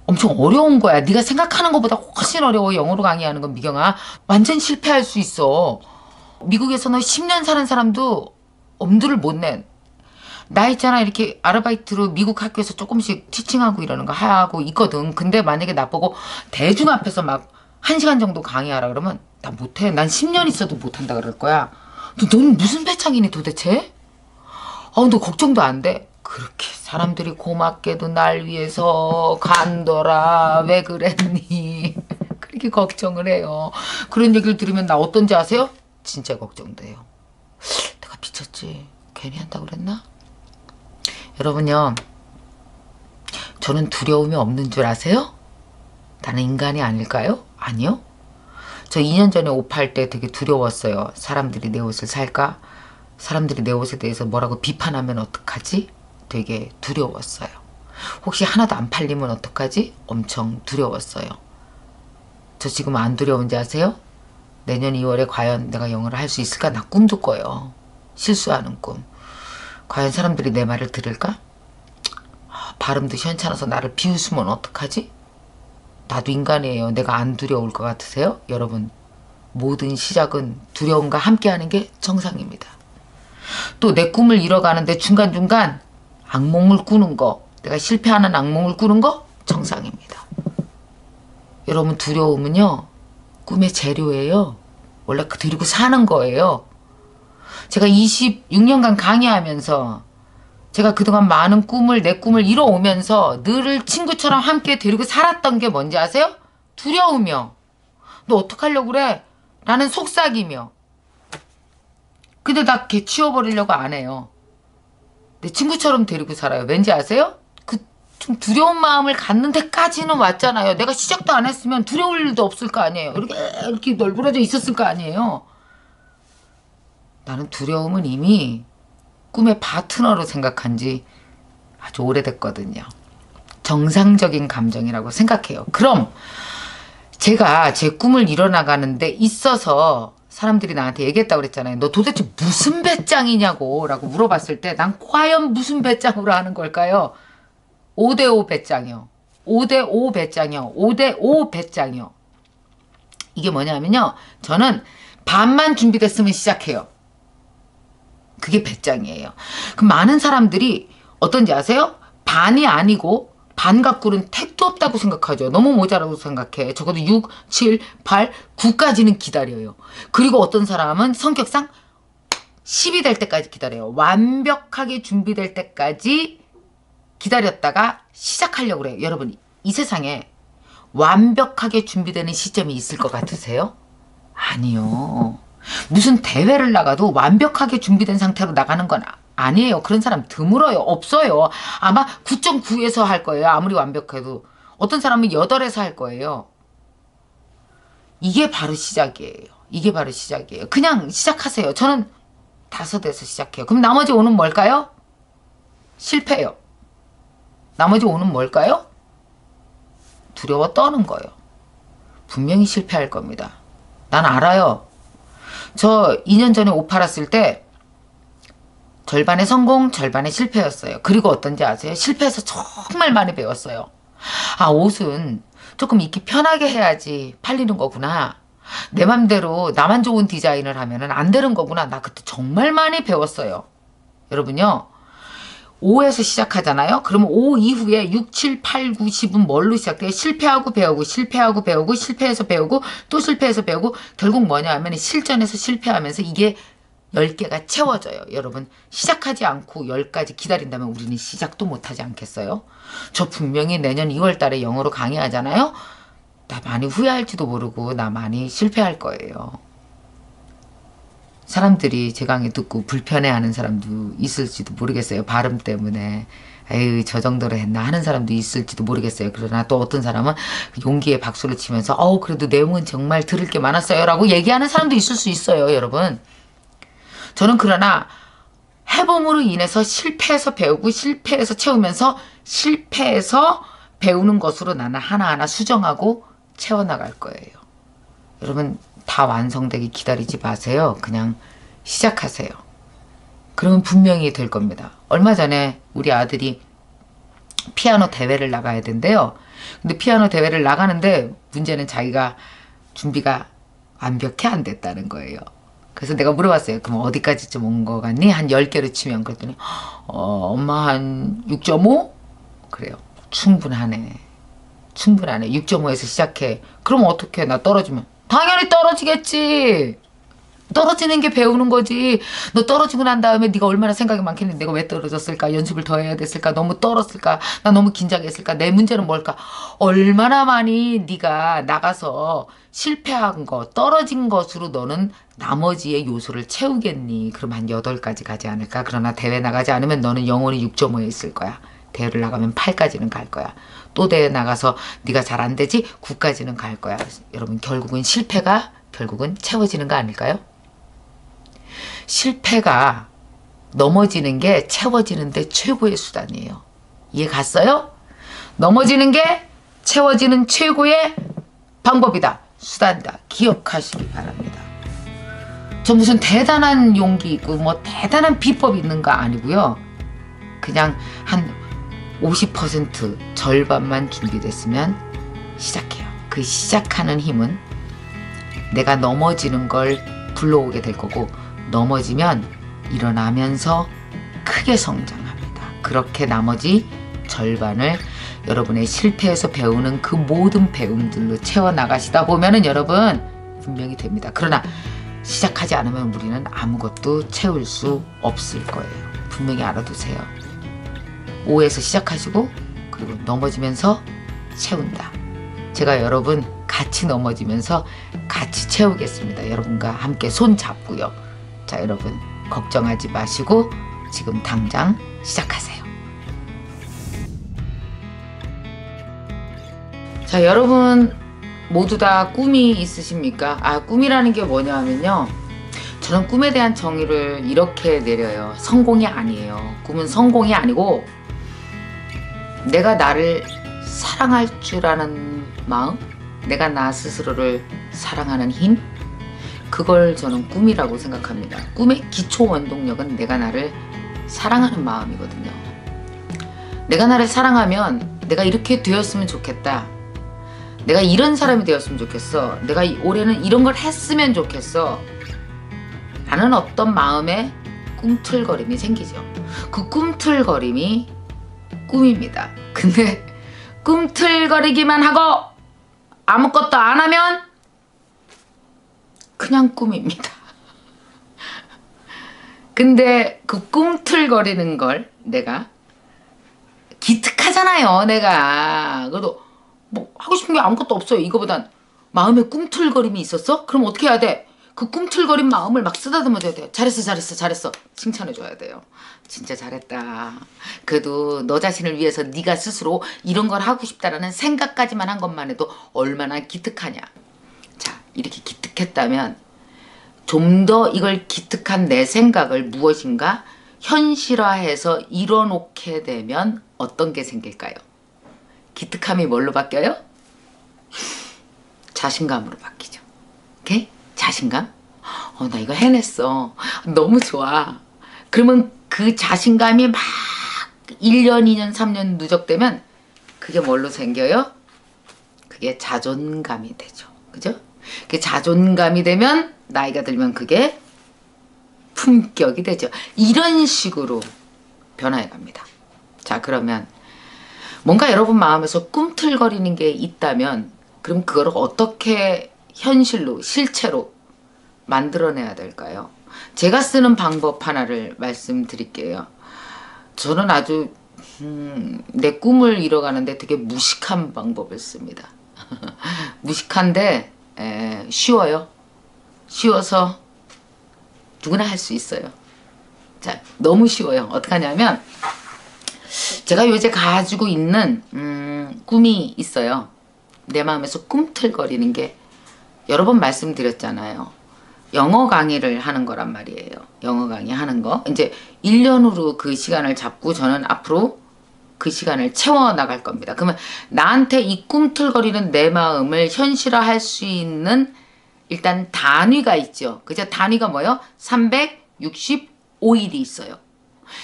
엄청 어려운 거야. 네가 생각하는 것보다 훨씬 어려워. 영어로 강의하는 건, 미경아. 완전 실패할 수 있어. 미국에서 너 10년 사는 사람도 엄두를 못 내. 나 있잖아, 이렇게 아르바이트로 미국 학교에서 조금씩 티칭하고 이러는 거 하고 있거든. 근데 만약에 나보고 대중 앞에서 막 1시간 정도 강의하라 그러면 나 못해. 난 10년 있어도 못한다 그럴 거야. 넌 무슨 배짱이니 도대체? 너 걱정도 안 돼. 그렇게 사람들이 고맙게도 날 위해서 간더라. 왜 그랬니? 그렇게 걱정을 해요. 그런 얘기를 들으면 나 어떤지 아세요? 진짜 걱정돼요. 내가 미쳤지. 괜히 한다고 그랬나? 여러분요, 저는 두려움이 없는 줄 아세요? 나는 인간이 아닐까요? 아니요. 저 2년 전에 옷 팔 때 되게 두려웠어요. 사람들이 내 옷을 살까? 사람들이 내 옷에 대해서 뭐라고 비판하면 어떡하지? 되게 두려웠어요. 혹시 하나도 안 팔리면 어떡하지? 엄청 두려웠어요. 저 지금 안 두려운지 아세요? 내년 2월에 과연 내가 영어를 할 수 있을까? 나 꿈도 꿔요. 실수하는 꿈. 과연 사람들이 내 말을 들을까? 발음도 시원찮아서 나를 비웃으면 어떡하지? 나도 인간이에요. 내가 안 두려울 것 같으세요? 여러분, 모든 시작은 두려움과 함께하는 게 정상입니다. 또 내 꿈을 이뤄가는데 중간중간 악몽을 꾸는 거, 내가 실패하는 악몽을 꾸는 거 정상입니다. 여러분, 두려움은요, 꿈의 재료예요. 원래 데리고 사는 거예요. 제가 26년간 강의하면서 제가 그동안 많은 내 꿈을 이뤄오면서 늘 친구처럼 함께 데리고 살았던 게 뭔지 아세요? 두려우며, 너 어떡하려고 그래? 라는 속삭이며. 근데 나 걔 치워버리려고 안 해요. 내 친구처럼 데리고 살아요. 왠지 아세요? 좀 두려운 마음을 갖는 데까지는 왔잖아요. 내가 시작도 안 했으면 두려울 일도 없을 거 아니에요. 이렇게 널브러져 있었을 거 아니에요. 나는 두려움은 이미 꿈의 파트너로 생각한 지 아주 오래됐거든요. 정상적인 감정이라고 생각해요. 그럼 제가 제 꿈을 이뤄나가는 데 있어서 사람들이 나한테 얘기했다고 그랬잖아요. 너 도대체 무슨 배짱이냐고 라고 물어봤을 때 난 과연 무슨 배짱으로 하는 걸까요? 5대5 배짱이요. 5대5 배짱이요. 5대5 배짱이요. 이게 뭐냐면요. 저는 반만 준비됐으면 시작해요. 그게 배짱이에요. 그럼 많은 사람들이 어떤지 아세요? 반이 아니고 반 갖고는 택도 없다고 생각하죠. 너무 모자라고 생각해. 적어도 6, 7, 8, 9까지는 기다려요. 그리고 어떤 사람은 성격상 10이 될 때까지 기다려요. 완벽하게 준비될 때까지 기다렸다가 시작하려고 그래요. 여러분, 이 세상에 완벽하게 준비되는 시점이 있을 것 같으세요? 아니요. 무슨 대회를 나가도 완벽하게 준비된 상태로 나가는 건 아니에요. 그런 사람 드물어요. 없어요. 아마 9.9에서 할 거예요. 아무리 완벽해도. 어떤 사람은 8에서 할 거예요. 이게 바로 시작이에요. 이게 바로 시작이에요. 그냥 시작하세요. 저는 5에서 시작해요. 그럼 나머지 5는 뭘까요? 실패요. 나머지 5는 뭘까요? 두려워 떠는 거예요. 분명히 실패할 겁니다. 난 알아요. 저 2년 전에 옷 팔았을 때 절반의 성공, 절반의 실패였어요. 그리고 어떤지 아세요? 실패해서 정말 많이 배웠어요. 아, 옷은 조금 입기 편하게 해야지 팔리는 거구나. 내 맘대로 나만 좋은 디자인을 하면 안 되는 거구나. 나 그때 정말 많이 배웠어요. 여러분요. 5에서 시작하잖아요. 그러면 5 이후에 6, 7, 8, 9, 10은 뭘로 시작돼요? 실패하고 배우고 실패하고 배우고 실패해서 배우고 또 실패해서 배우고 결국 뭐냐 하면 실전에서 실패하면서 이게 10개가 채워져요. 여러분 시작하지 않고 10까지 기다린다면 우리는 시작도 못하지 않겠어요? 저 분명히 내년 2월 달에 영어로 강의하잖아요. 나 많이 후회할지도 모르고 나 많이 실패할 거예요. 사람들이 제 강의 듣고 불편해하는 사람도 있을지도 모르겠어요. 발음 때문에. 에이 저 정도로 했나 하는 사람도 있을지도 모르겠어요. 그러나 또 어떤 사람은 용기에 박수를 치면서 그래도 내용은 정말 들을 게 많았어요 라고 얘기하는 사람도 있을 수 있어요. 여러분. 저는 그러나 해봄으로 인해서 실패해서 배우고 실패해서 채우면서 실패해서 배우는 것으로 나는 하나하나 수정하고 채워나갈 거예요. 여러분 다 완성되기 기다리지 마세요. 그냥 시작하세요. 그러면 분명히 될 겁니다. 얼마 전에 우리 아들이 피아노 대회를 나가야 된대요. 근데 피아노 대회를 나가는데 문제는 자기가 준비가 완벽히 안 됐다는 거예요. 그래서 내가 물어봤어요. 그럼 어디까지쯤 온 거 같니? 한 10개로 치면. 그랬더니 엄마 한 6.5? 그래요. 충분하네. 충분하네. 6.5에서 시작해. 그럼 어떡해? 나 떨어지면. 당연히 떨어지겠지. 떨어지는 게 배우는 거지. 너 떨어지고 난 다음에 네가 얼마나 생각이 많겠니? 내가 왜 떨어졌을까? 연습을 더 해야 됐을까? 너무 떨었을까? 나 너무 긴장했을까? 내 문제는 뭘까? 얼마나 많이 네가 나가서 실패한 거, 떨어진 것으로 너는 나머지의 요소를 채우겠니? 그럼 한 8가지 가지 않을까? 그러나 대회 나가지 않으면 너는 영원히 6.5에 있을 거야. 대회를 나가면 8까지는 갈 거야. 또 대회 나가서 네가 잘 안 되지? 9까지는 갈 거야. 여러분 결국은 실패가 결국은 채워지는 거 아닐까요? 실패가 넘어지는 게 채워지는 데 최고의 수단이에요. 이해 갔어요? 넘어지는 게 채워지는 최고의 방법이다. 수단이다. 기억하시기 바랍니다. 저 무슨 대단한 용기 있고 뭐 대단한 비법이 있는 거 아니고요. 그냥 한 50% 절반만 준비됐으면 시작해요. 그 시작하는 힘은 내가 넘어지는 걸 불러오게 될 거고, 넘어지면 일어나면서 크게 성장합니다. 그렇게 나머지 절반을 여러분의 실패에서 배우는 그 모든 배움들로 채워나가시다 보면은 여러분 분명히 됩니다. 그러나 시작하지 않으면 우리는 아무것도 채울 수 없을 거예요. 분명히 알아두세요. 5에서 시작하시고 그리고 넘어지면서 채운다. 제가 여러분 같이 넘어지면서 같이 채우겠습니다. 여러분과 함께 손 잡고요. 자, 여러분 걱정하지 마시고 지금 당장 시작하세요. 자, 여러분 모두 다 꿈이 있으십니까? 꿈이라는 게 뭐냐 하면요, 저는 꿈에 대한 정의를 이렇게 내려요. 성공이 아니에요. 꿈은 성공이 아니고 내가 나를 사랑할 줄 아는 마음, 내가 나 스스로를 사랑하는 힘, 그걸 저는 꿈이라고 생각합니다. 꿈의 기초 원동력은 내가 나를 사랑하는 마음이거든요. 내가 나를 사랑하면 내가 이렇게 되었으면 좋겠다, 내가 이런 사람이 되었으면 좋겠어, 내가 올해는 이런 걸 했으면 좋겠어 라는 어떤 마음의 꿈틀거림이 생기죠. 그 꿈틀거림이 꿈입니다. 근데 꿈틀거리기만 하고 아무것도 안 하면 그냥 꿈입니다. 근데 그 꿈틀거리는 걸 내가 기특하잖아요. 내가 그래도 뭐 하고 싶은 게 아무것도 없어요. 이거보단 마음에 꿈틀거림이 있었어? 그럼 어떻게 해야 돼? 그 꿈틀거린 마음을 막 쓰다듬어줘야 돼요. 잘했어, 잘했어, 잘했어. 칭찬해줘야 돼요. 진짜 잘했다. 그래도 너 자신을 위해서 네가 스스로 이런 걸 하고 싶다라는 생각까지만 한 것만 해도 얼마나 기특하냐. 자, 이렇게 기특했다면 좀 더 이걸 기특한 내 생각을 무엇인가 현실화해서 이뤄놓게 되면 어떤 게 생길까요? 기특함이 뭘로 바뀌어요? 자신감으로 바뀌죠. 오케이? 자신감? 나 이거 해냈어. 너무 좋아. 그러면 그 자신감이 막 1년, 2년, 3년 누적되면 그게 뭘로 생겨요? 그게 자존감이 되죠. 그죠? 그 자존감이 되면 나이가 들면 그게 품격이 되죠. 이런 식으로 변화해 갑니다. 자, 그러면 뭔가 여러분 마음에서 꿈틀거리는 게 있다면 그럼 그걸 어떻게 현실로, 실체로 만들어내야 될까요? 제가 쓰는 방법 하나를 말씀드릴게요. 저는 아주 내 꿈을 이뤄가는데 되게 무식한 방법을 씁니다. 무식한데 쉬워요. 쉬워서 누구나 할 수 있어요. 자, 너무 쉬워요. 어떻게 하냐면 제가 요새 가지고 있는 꿈이 있어요. 내 마음에서 꿈틀거리는 게 여러 번 말씀드렸잖아요. 영어 강의를 하는 거란 말이에요. 영어 강의 하는 거. 이제 1년으로 그 시간을 잡고 저는 앞으로 그 시간을 채워나갈 겁니다. 그러면 나한테 이 꿈틀거리는 내 마음을 현실화할 수 있는 일단 단위가 있죠. 그죠? 단위가 뭐예요? 365일이 있어요.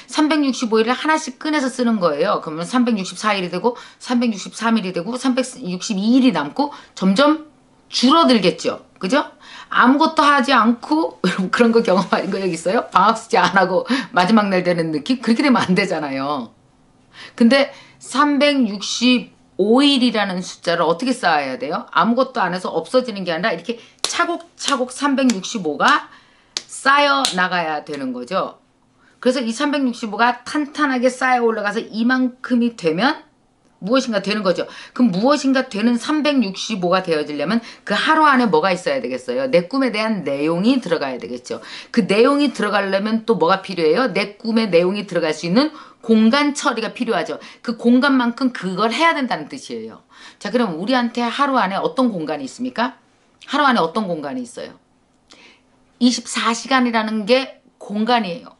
365일을 하나씩 꺼내서 쓰는 거예요. 그러면 364일이 되고 363일이 되고 362일이 남고 점점 줄어들겠죠. 그죠? 아무것도 하지 않고 그런 거 경험하는 거 여기 있어요? 방학 숙제 안 하고 마지막 날 되는 느낌? 그렇게 되면 안 되잖아요. 근데 365일이라는 숫자를 어떻게 쌓아야 돼요? 아무것도 안 해서 없어지는 게 아니라 이렇게 차곡차곡 365가 쌓여 나가야 되는 거죠. 그래서 이 365가 탄탄하게 쌓여 올라가서 이만큼이 되면 무엇인가 되는 거죠. 그럼 무엇인가 되는 365가 되어지려면 그 하루 안에 뭐가 있어야 되겠어요? 내 꿈에 대한 내용이 들어가야 되겠죠. 그 내용이 들어가려면 또 뭐가 필요해요? 내 꿈의 내용이 들어갈 수 있는 공간 처리가 필요하죠. 그 공간만큼 그걸 해야 된다는 뜻이에요. 자, 그럼 우리한테 하루 안에 어떤 공간이 있습니까? 하루 안에 어떤 공간이 있어요? 24시간이라는 게 공간이에요.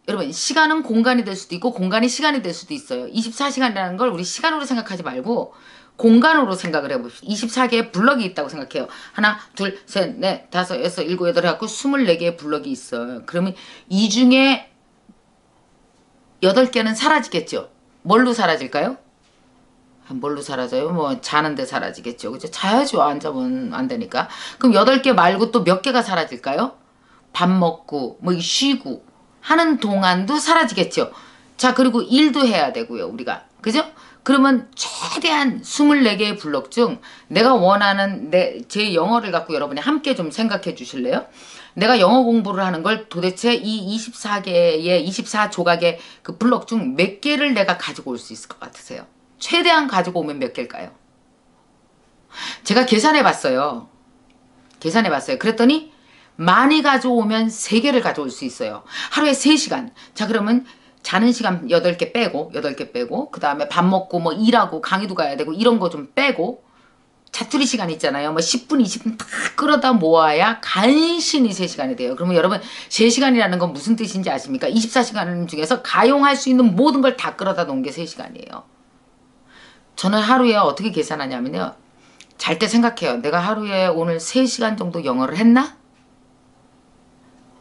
여러분, 시간은 공간이 될 수도 있고 공간이 시간이 될 수도 있어요. 24시간이라는 걸 우리 시간으로 생각하지 말고 공간으로 생각을 해봅시다. 24개의 블럭이 있다고 생각해요. 하나, 둘, 셋, 넷, 다섯, 여섯, 일곱, 여덟 해갖고 24개의 블럭이 있어요. 그러면 이 중에 8개는 사라지겠죠. 뭘로 사라질까요? 뭘로 사라져요? 뭐 자는데 사라지겠죠. 그죠? 자야죠. 안 자면 안 되니까. 그럼 8개 말고 또 몇 개가 사라질까요? 밥 먹고 뭐 쉬고 하는 동안도 사라지겠죠. 자, 그리고 일도 해야 되고요. 우리가. 그죠? 그러면 최대한 24개의 블록 중 내가 원하는 제 영어를 갖고 여러분이 함께 좀 생각해 주실래요? 내가 영어 공부를 하는 걸 도대체 이 24개의 24조각의 그 블록 중 몇 개를 내가 가지고 올 수 있을 것 같으세요? 최대한 가지고 오면 몇 개일까요? 제가 계산해 봤어요. 그랬더니 많이 가져오면 3개를 가져올 수 있어요. 하루에 3시간. 자, 그러면 자는 시간 8개 빼고 그 다음에 밥 먹고 뭐 일하고 강의도 가야 되고 이런 거 좀 빼고 자투리 시간 있잖아요. 뭐 10분 20분 다 끌어다 모아야 간신히 3시간이 돼요. 그러면 여러분 3시간이라는 건 무슨 뜻인지 아십니까? 24시간 중에서 가용할 수 있는 모든 걸 다 끌어다 놓은 게 3시간이에요. 저는 하루에 어떻게 계산하냐면요. 잘 때 생각해요. 내가 하루에 오늘 3시간 정도 영어를 했나?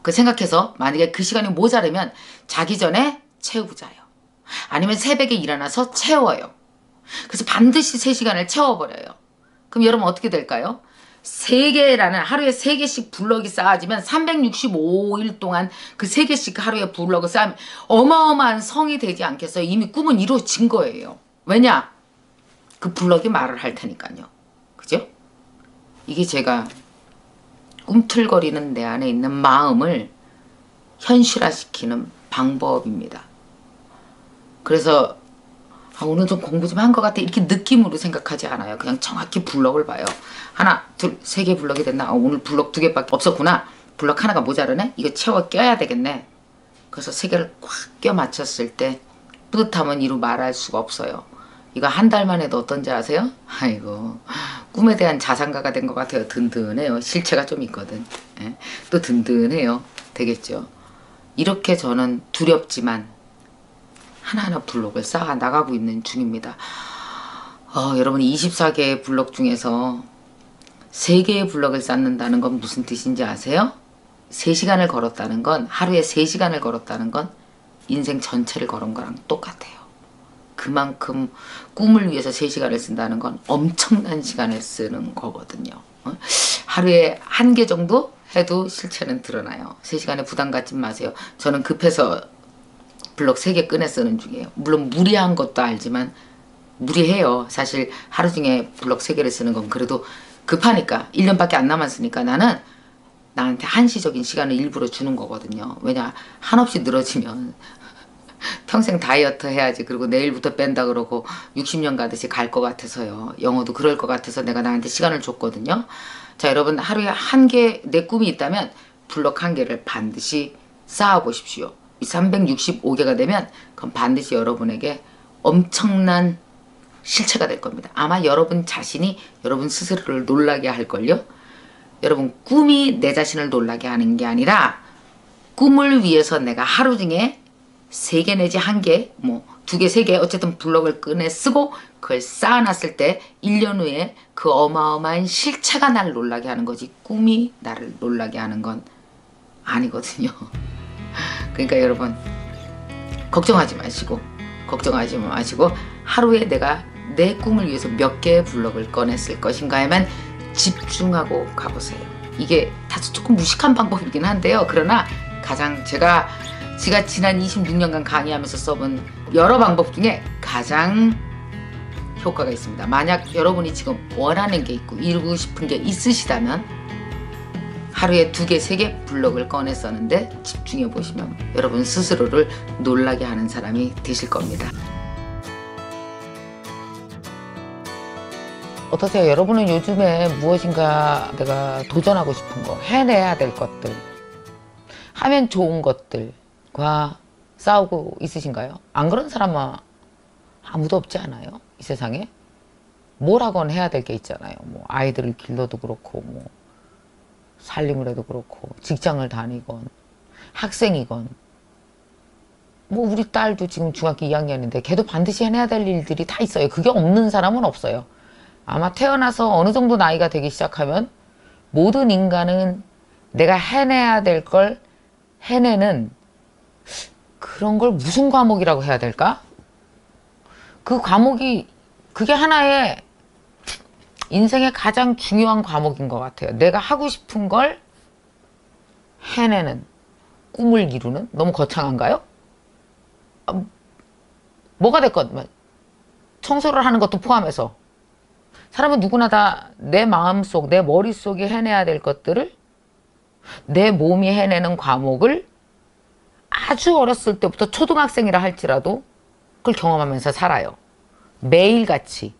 그 생각해서 만약에 그 시간이 모자르면 자기 전에 채우고 자요. 아니면 새벽에 일어나서 채워요. 그래서 반드시 3시간을 채워버려요. 그럼 여러분 어떻게 될까요? 3개라는 하루에 3개씩 블럭이 쌓아지면 365일 동안 그 3개씩 하루에 블럭을 쌓으면 어마어마한 성이 되지 않겠어요? 이미 꿈은 이루어진 거예요. 왜냐? 그 블럭이 말을 할 테니까요. 그죠? 이게 제가 꿈틀거리는 내 안에 있는 마음을 현실화시키는 방법입니다. 그래서 오늘 좀 공부 좀 한 것 같아 이렇게 느낌으로 생각하지 않아요. 그냥 정확히 블럭을 봐요. 하나, 둘, 3개 블럭이 됐나? 오늘 블럭 2개밖에 없었구나. 블럭 하나가 모자르네? 이거 채워 껴야 되겠네. 그래서 3개를 꽉 껴 맞췄을 때 뿌듯함은 이루 말할 수가 없어요. 이거 한 달만 해도 어떤지 아세요? 아이고, 꿈에 대한 자산가가 된 것 같아요. 든든해요. 실체가 좀 있거든. 예? 또 든든해요. 되겠죠. 이렇게 저는 두렵지만 하나하나 블록을 쌓아 나가고 있는 중입니다. 여러분이 24개의 블록 중에서 3개의 블록을 쌓는다는 건 무슨 뜻인지 아세요? 3시간을 걸었다는 건, 하루에 3시간을 걸었다는 건 인생 전체를 걸은 거랑 똑같아요. 그만큼 꿈을 위해서 3시간을 쓴다는 건 엄청난 시간을 쓰는 거거든요. 하루에 1개 정도 해도 실체는 드러나요. 3시간에 부담 갖지 마세요. 저는 급해서 블럭 3개 꺼내 쓰는 중이에요. 물론 무리한 것도 알지만 무리해요. 사실 하루 중에 블럭 3개를 쓰는 건 그래도 급하니까 1년밖에 안 남았으니까 나는 나한테 한시적인 시간을 일부러 주는 거거든요. 왜냐 한없이 늘어지면 평생 다이어트 해야지. 그리고 내일부터 뺀다 그러고 60년 가듯이 갈 것 같아서요. 영어도 그럴 것 같아서 내가 나한테 시간을 줬거든요. 자, 여러분 하루에 1개 내 꿈이 있다면 블럭 1개를 반드시 쌓아 보십시오. 365개가 되면 그건 반드시 여러분에게 엄청난 실체가 될 겁니다. 아마 여러분 자신이 여러분 스스로를 놀라게 할걸요. 여러분 꿈이 내 자신을 놀라게 하는 게 아니라 꿈을 위해서 내가 하루 중에 3개 내지 1개, 뭐 2개, 3개 어쨌든 블럭을 꺼내 쓰고 그걸 쌓아놨을 때 1년 후에 그 어마어마한 실체가 나를 놀라게 하는 거지 꿈이 나를 놀라게 하는 건 아니거든요. 그러니까 여러분 걱정하지 마시고 하루에 내가 내 꿈을 위해서 몇 개의 블럭을 꺼냈을 것인가에만 집중하고 가보세요. 이게 다소 조금 무식한 방법이긴 한데요. 그러나 가장 제가 지난 26년간 강의하면서 써본 여러 방법 중에 가장 효과가 있습니다. 만약 여러분이 지금 원하는 게 있고 이루고 싶은 게 있으시다면 하루에 2개, 3개 블럭을 꺼내 썼는데 집중해 보시면 여러분 스스로를 놀라게 하는 사람이 되실 겁니다. 어떠세요? 여러분은 요즘에 무엇인가 내가 도전하고 싶은 거, 해내야 될 것들, 하면 좋은 것들과 싸우고 있으신가요? 안 그런 사람은 아무도 없지 않아요? 이 세상에? 뭘 하건 해야 될 게 있잖아요. 뭐 아이들을 길러도 그렇고 뭐 살림을 해도 그렇고 직장을 다니건 학생이건 뭐 우리 딸도 지금 중학교 2학년인데 걔도 반드시 해내야 될 일들이 다 있어요. 그게 없는 사람은 없어요. 아마 태어나서 어느 정도 나이가 되기 시작하면 모든 인간은 내가 해내야 될 걸 해내는 그런 걸 무슨 과목이라고 해야 될까? 그 과목이 그게 하나의 인생의 가장 중요한 과목인 것 같아요. 내가 하고 싶은 걸 해내는, 꿈을 이루는? 너무 거창한가요? 뭐가 됐건 청소를 하는 것도 포함해서 사람은 누구나 다 내 마음속, 내 머릿속에 해내야 될 것들을 내 몸이 해내는 과목을 아주 어렸을 때부터 초등학생이라 할지라도 그걸 경험하면서 살아요. 매일같이.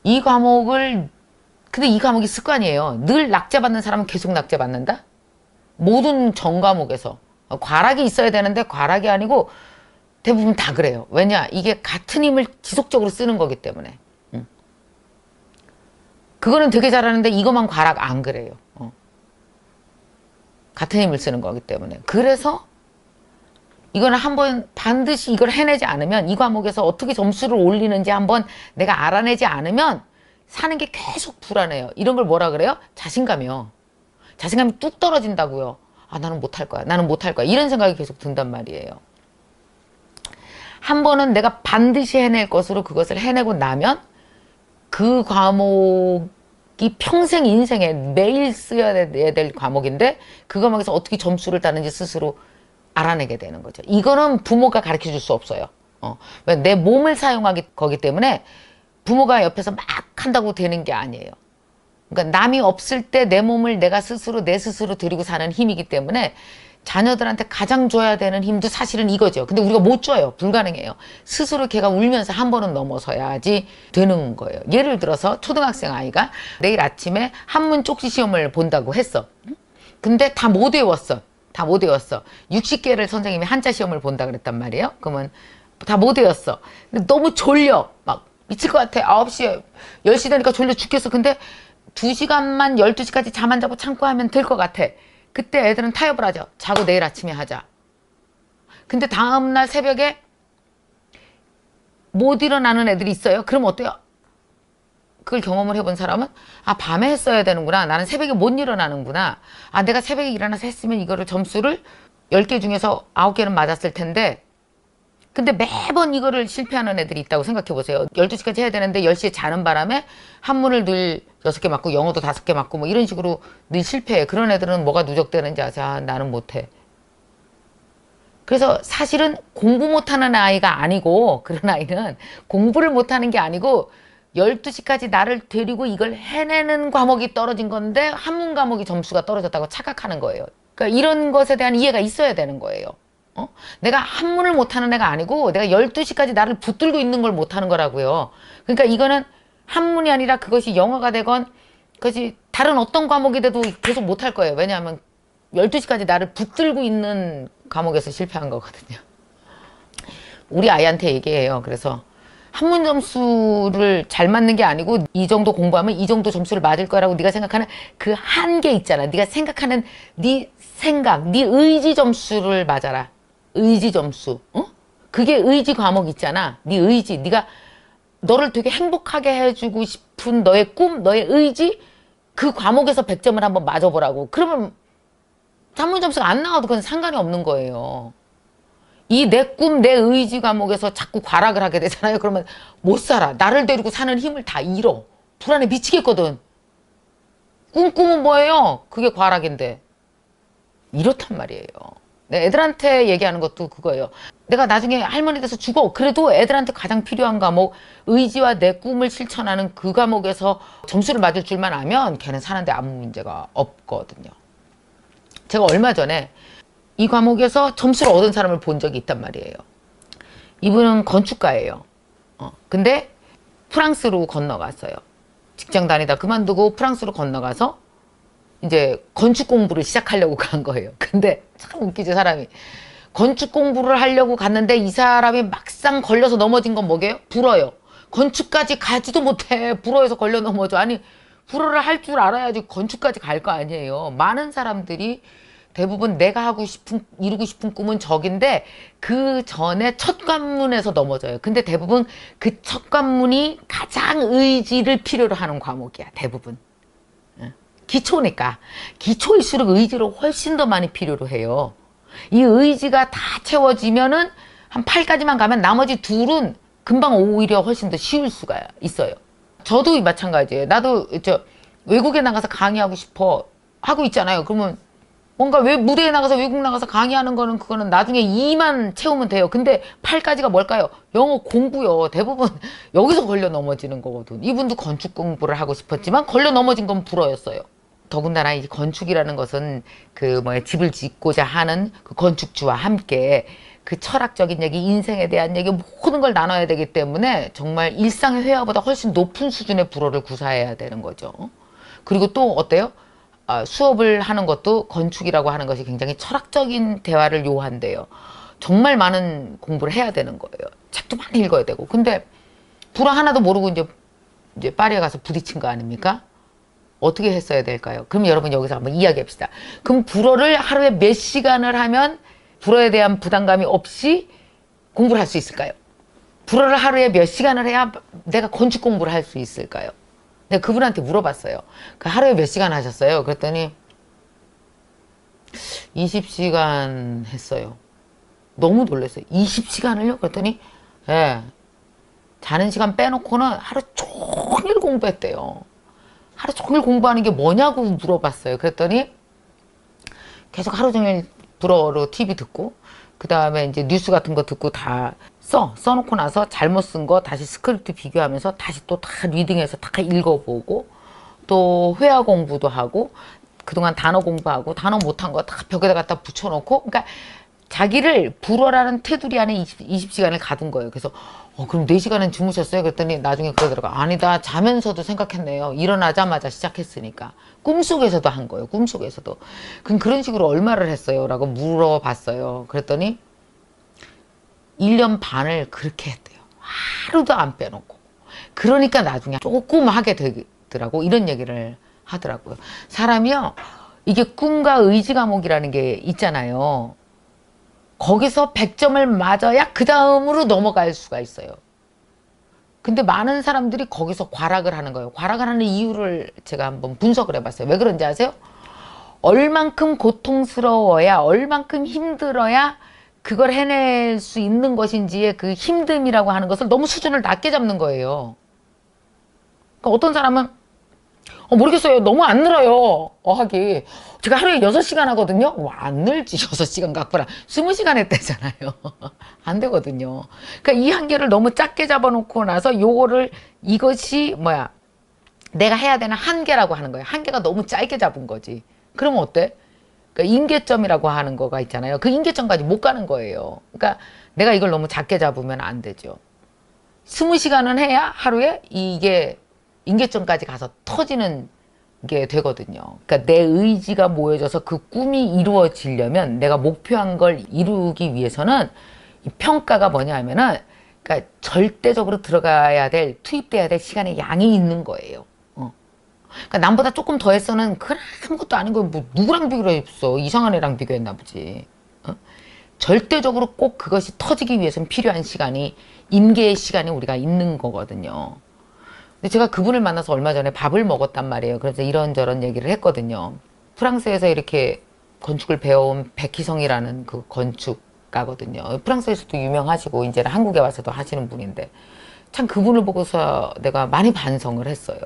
이 과목을, 근데 이 과목이 습관이에요. 늘 낙제받는 사람은 계속 낙제받는다? 모든 전 과목에서. 과락이 있어야 되는데 과락이 아니고 대부분 다 그래요. 왜냐? 이게 같은 힘을 지속적으로 쓰는 거기 때문에. 그거는 되게 잘하는데 이것만 과락 안 그래요. 같은 힘을 쓰는 거기 때문에. 그래서 이거는 한번 반드시 이걸 해내지 않으면, 이 과목에서 어떻게 점수를 올리는지 한번 내가 알아내지 않으면 사는 게 계속 불안해요. 이런 걸 뭐라 그래요? 자신감이요. 자신감이 뚝 떨어진다고요. 아, 나는 못할 거야. 나는 못할 거야. 이런 생각이 계속 든단 말이에요. 한 번은 내가 반드시 해낼 것으로 그것을 해내고 나면 그 과목이 평생 인생에 매일 써야 될 과목인데 그 과목에서 어떻게 점수를 따는지 스스로 알아내게 되는 거죠. 이거는 부모가 가르쳐 줄 수 없어요. 내 몸을 사용하기 거기 때문에 부모가 옆에서 막 한다고 되는 게 아니에요. 그러니까 남이 없을 때 내 몸을 내가 스스로 내 스스로 들이고 사는 힘이기 때문에 자녀들한테 가장 줘야 되는 힘도 사실은 이거죠. 근데 우리가 못 줘요. 불가능해요. 스스로 걔가 울면서 한 번은 넘어서야지 되는 거예요. 예를 들어서 초등학생 아이가 내일 아침에 한문 쪽지 시험을 본다고 했어. 근데 다 못 외웠어. 다 못 외웠어. 60개를 선생님이 한자 시험을 본다 그랬단 말이에요. 그러면 다 못 외웠어. 근데 너무 졸려. 막 미칠 것 같아. 9시, 10시 되니까 졸려 죽겠어. 근데 2시간만 12시까지 잠 안 자고 참고 하면 될 것 같아. 그때 애들은 타협을 하죠. 자고 내일 아침에 하자. 근데 다음날 새벽에 못 일어나는 애들이 있어요. 그럼 어때요? 그걸 경험을 해본 사람은 아, 밤에 했어야 되는구나. 나는 새벽에 못 일어나는구나. 아, 내가 새벽에 일어나서 했으면 이거를 점수를 10개 중에서 9개는 맞았을 텐데 근데 매번 이거를 실패하는 애들이 있다고 생각해 보세요. 12시까지 해야 되는데 10시에 자는 바람에 한문을 늘 6개 맞고 영어도 5개 맞고 뭐 이런 식으로 늘 실패해. 그런 애들은 뭐가 누적되는지 아세요? 아, 나는 못해. 그래서 사실은 공부 못하는 아이가 아니고 그런 아이는 공부를 못하는 게 아니고 12시까지 나를 데리고 이걸 해내는 과목이 떨어진 건데 한문 과목이 점수가 떨어졌다고 착각하는 거예요. 그러니까 이런 것에 대한 이해가 있어야 되는 거예요. 내가 한문을 못하는 애가 아니고 내가 12시까지 나를 붙들고 있는 걸 못하는 거라고요. 그러니까 이거는 한문이 아니라 그것이 영어가 되건 그것이 다른 어떤 과목이 돼도 계속 못할 거예요. 왜냐하면 12시까지 나를 붙들고 있는 과목에서 실패한 거거든요. 우리 아이한테 얘기해요. 그래서 한문 점수를 잘 맞는 게 아니고 이 정도 공부하면 이 정도 점수를 맞을 거라고 네가 생각하는 그 한계 있잖아. 네가 생각하는 네 생각, 네 의지 점수를 맞아라. 의지 점수. 그게 의지 과목 있잖아. 네 의지. 네가 너를 되게 행복하게 해주고 싶은 너의 꿈, 너의 의지 그 과목에서 100점을 한번 맞아보라고. 그러면 한문 점수가 안 나와도 그건 상관이 없는 거예요. 이 내 꿈, 내 의지 과목에서 자꾸 과락을 하게 되잖아요. 그러면 못 살아. 나를 데리고 사는 힘을 다 잃어. 불안해 미치겠거든. 꿈꾸면 뭐예요? 그게 과락인데. 이렇단 말이에요. 애들한테 얘기하는 것도 그거예요. 내가 나중에 할머니 돼서 죽어. 그래도 애들한테 가장 필요한 과목, 의지와 내 꿈을 실천하는 그 과목에서 점수를 맞을 줄만 알면 걔는 사는데 아무 문제가 없거든요. 제가 얼마 전에 이 과목에서 점수를 얻은 사람을 본 적이 있단 말이에요. 이분은 건축가예요. 근데 프랑스로 건너갔어요. 직장 다니다 그만두고 프랑스로 건너가서 이제 건축 공부를 시작하려고 간 거예요. 근데 참 웃기죠, 사람이. 건축 공부를 하려고 갔는데 이 사람이 막상 걸려서 넘어진 건 뭐게요? 불어요. 건축까지 가지도 못해. 불어에서 걸려 넘어져. 아니, 불어를 할 줄 알아야지 건축까지 갈 거 아니에요. 많은 사람들이 대부분 내가 하고 싶은, 이루고 싶은 꿈은 저긴데 그 전에 첫 관문에서 넘어져요. 근데 대부분 그 첫 관문이 가장 의지를 필요로 하는 과목이야. 대부분. 기초니까. 기초일수록 의지를 훨씬 더 많이 필요로 해요. 이 의지가 다 채워지면은 한 8까지만 가면 나머지 둘은 금방 오히려 훨씬 더 쉬울 수가 있어요. 저도 마찬가지예요. 나도 외국에 나가서 강의하고 싶어 하고 있잖아요. 그러면 뭔가 왜 무대에 나가서 외국 나가서 강의하는 거는 그거는 나중에 2만 채우면 돼요. 근데 8까지가 뭘까요? 영어 공부요. 대부분 여기서 걸려 넘어지는 거거든. 이분도 건축 공부를 하고 싶었지만 걸려 넘어진 건 불어였어요. 더군다나 이 건축이라는 것은 집을 짓고자 하는 그 건축주와 함께 그 철학적인 얘기, 인생에 대한 얘기 모든 걸 나눠야 되기 때문에 정말 일상의 회화보다 훨씬 높은 수준의 불어를 구사해야 되는 거죠. 그리고 또 어때요? 수업을 하는 것도 건축이라고 하는 것이 굉장히 철학적인 대화를 요한대요. 정말 많은 공부를 해야 되는 거예요. 책도 많이 읽어야 되고. 근데 불어 하나도 모르고 이제 파리에 가서 부딪힌 거 아닙니까? 어떻게 했어야 될까요? 그럼 여러분 여기서 한번 이야기합시다. 그럼 불어를 하루에 몇 시간을 하면 불어에 대한 부담감이 없이 공부를 할 수 있을까요? 불어를 하루에 몇 시간을 해야 내가 건축 공부를 할 수 있을까요? 내가 그분한테 물어봤어요. 그 하루에 몇 시간 하셨어요? 그랬더니 20시간 했어요. 너무 놀랐어요. 20시간을요? 그랬더니 예, 자는 시간 빼놓고는 하루 종일 공부했대요. 하루 종일 공부하는 게 뭐냐고 물어봤어요. 그랬더니 계속 하루 종일 불어로 TV 듣고 그 다음에 이제 뉴스 같은 거 듣고 다 써놓고 나서 잘못 쓴 거 다시 스크립트 비교하면서 다시 또 다 리딩해서 다 읽어보고 또 회화 공부도 하고 그동안 단어 공부하고 단어 못한 거 다 벽에다 갖다 붙여놓고 그러니까 자기를 불어라는 테두리 안에 20시간을 가둔 거예요. 그래서 그럼 4시간은 주무셨어요? 그랬더니 나중에 그러더라고요. 아니다. 자면서도 생각했네요. 일어나자마자 시작했으니까. 꿈속에서도 한 거예요. 꿈속에서도. 그럼 그런 식으로 얼마를 했어요? 라고 물어봤어요. 그랬더니 1년 반을 그렇게 했대요. 하루도 안 빼놓고. 그러니까 나중에 조금 하게 되더라고. 이런 얘기를 하더라고요. 사람이요. 이게 꿈과 의지 과목이라는 게 있잖아요. 거기서 100점을 맞아야 그 다음으로 넘어갈 수가 있어요. 근데 많은 사람들이 거기서 과락을 하는 거예요. 과락을 하는 이유를 제가 한번 분석을 해봤어요. 왜 그런지 아세요? 얼만큼 고통스러워야, 얼만큼 힘들어야 그걸 해낼 수 있는 것인지의 그 힘듦이라고 하는 것을 너무 수준을 낮게 잡는 거예요. 그러니까 어떤 사람은 모르겠어요. 너무 안 늘어요. 하기. 제가 하루에 6시간 하거든요. 안 늘지. 6시간 갖고라. 20시간 했대잖아요. 안 되거든요. 그러니까 이 한계를 너무 작게 잡아놓고 나서 이것이 내가 해야 되는 한계라고 하는 거예요. 한계가 너무 짧게 잡은 거지. 그러면 어때? 그러니까 인계점이라고 하는 거가 있잖아요. 그 인계점까지 못 가는 거예요. 그러니까 내가 이걸 너무 작게 잡으면 안 되죠. 20시간은 해야 하루에 이게 인계점까지 가서 터지는 게 되거든요. 그러니까 내 의지가 모여져서 그 꿈이 이루어지려면 내가 목표한 걸 이루기 위해서는 이 평가가 뭐냐 하면은 그러니까 절대적으로 들어가야 될 투입돼야 될 시간의 양이 있는 거예요. 그러니까 남보다 조금 더 했어는 그건 아무것도 아닌 거예요. 뭐 누구랑 비교했어? 이상한 애랑 비교했나 보지. 절대적으로 꼭 그것이 터지기 위해서는 필요한 시간이 임계의 시간이 우리가 있는 거거든요. 근데 제가 그분을 만나서 얼마 전에 밥을 먹었단 말이에요. 그래서 이런저런 얘기를 했거든요. 프랑스에서 이렇게 건축을 배워온 백희성이라는 그 건축가거든요. 프랑스에서도 유명하시고 이제는 한국에 와서도 하시는 분인데 참 그분을 보고서 내가 많이 반성을 했어요.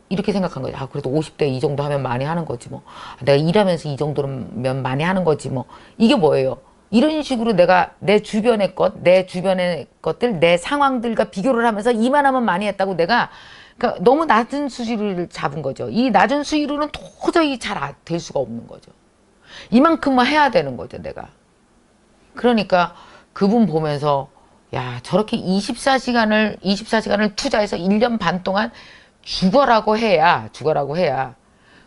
이렇게 생각한 거죠. 그래도 50대 이 정도 하면 많이 하는 거지 뭐. 내가 일하면서 이 정도면 많이 하는 거지 뭐. 이게 뭐예요? 이런 식으로 내가 내 주변의 것들, 내 상황들과 비교를 하면서 이만하면 많이 했다고 내가 그러니까 너무 낮은 수위를 잡은 거죠. 이 낮은 수위로는 도저히 잘 될 수가 없는 거죠. 이만큼만 해야 되는 거죠, 내가. 그러니까 그분 보면서 야, 저렇게 24시간을 투자해서 1년 반 동안 죽어라고 해야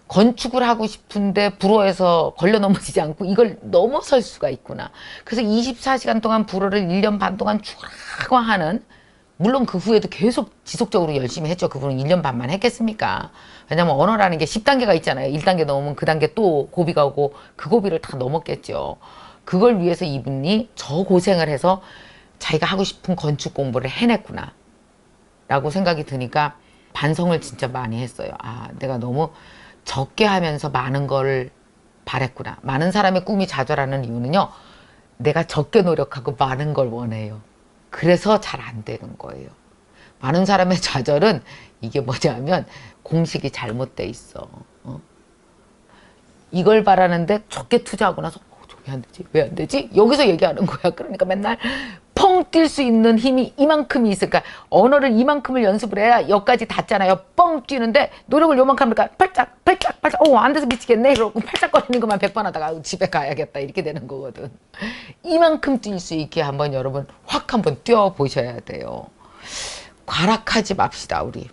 건축을 하고 싶은데 불어에서 걸려 넘어지지 않고 이걸 넘어설 수가 있구나. 그래서 24시간 동안 불어를 1년 반 동안 죽으라고 하는 물론 그 후에도 계속 지속적으로 열심히 했죠. 그분은 1년 반만 했겠습니까? 왜냐면 언어라는 게 10단계가 있잖아요. 1단계 넘으면 그 단계 또 고비가 오고 그 고비를 다 넘었겠죠. 그걸 위해서 이분이 저 고생을 해서 자기가 하고 싶은 건축 공부를 해냈구나 라고 생각이 드니까 반성을 진짜 많이 했어요. 아, 내가 너무 적게 하면서 많은 걸 바랬구나. 많은 사람의 꿈이 좌절하는 이유는요, 내가 적게 노력하고 많은 걸 원해요. 그래서 잘 안 되는 거예요. 많은 사람의 좌절은 이게 뭐냐면 공식이 잘못돼 있어. 이걸 바라는데 적게 투자하고 나서 저게 안 되지? 왜 안 되지? 여기서 얘기하는 거야. 그러니까 맨날 펑 뛸 수 있는 힘이 이만큼이 있으니까 언어를 이만큼을 연습을 해야 여기까지 닿잖아요. 뻥 뛰는데 노력을 요만큼 하니까 팔짝 안 돼서 미치겠네 이러고 팔짝거리는 것만 100번 하다가 집에 가야겠다 이렇게 되는 거거든. 이만큼 뛸 수 있게 한번 여러분 확 한번 뛰어보셔야 돼요. 과락하지 맙시다 우리.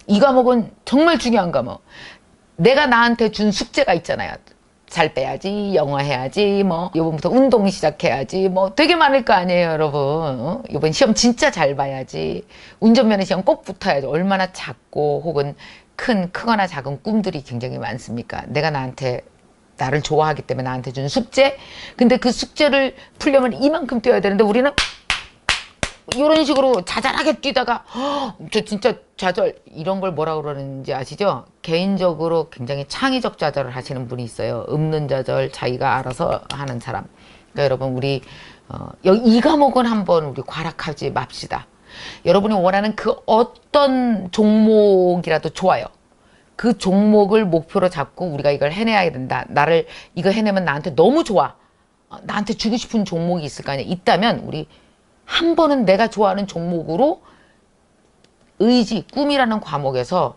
이 과목은 정말 중요한 과목. 내가 나한테 준 숙제가 있잖아요. 살 빼야지, 영어 해야지, 뭐 이번부터 운동 시작해야지, 뭐 되게 많을 거 아니에요 여러분. 이번 시험 진짜 잘 봐야지. 운전면허 시험 꼭 붙어야지. 얼마나 작고 혹은 크거나 작은 꿈들이 굉장히 많습니까? 내가 나를 좋아하기 때문에 나한테 준 숙제. 근데 그 숙제를 풀려면 이만큼 뛰어야 되는데 우리는 이런 식으로 자잘하게 뛰다가 저 진짜 좌절 이런 걸 뭐라고 그러는지 아시죠? 개인적으로 굉장히 창의적 좌절을 하시는 분이 있어요. 없는 좌절 자기가 알아서 하는 사람. 그러니까 여러분 우리 이 과목은 한번 우리 과락하지 맙시다. 여러분이 원하는 그 어떤 종목이라도 좋아요. 그 종목을 목표로 잡고 우리가 이걸 해내야 된다. 나를 이거 해내면 나한테 너무 좋아. 나한테 주고 싶은 종목이 있을 거 아니야. 있다면 우리 한 번은 내가 좋아하는 종목으로 의지, 꿈이라는 과목에서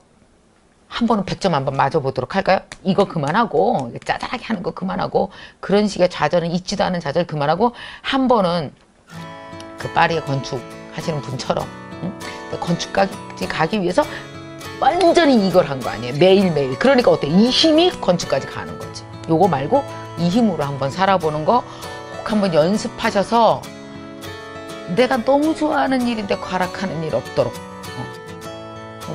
한 번은 100점 한번 맞아보도록 할까요? 이거 그만하고 짜잘하게 하는 거 그만하고 그런 식의 좌절은 있지도 않은 좌절 그만하고 한 번은 그 파리에 건축하시는 분처럼 건축까지 가기 위해서 완전히 이걸 한 거 아니에요? 매일매일. 그러니까 어때? 이 힘이 건축까지 가는 거지. 요거 말고 이 힘으로 한번 살아보는 거 꼭 한번 연습하셔서 내가 너무 좋아하는 일인데 과락하는 일 없도록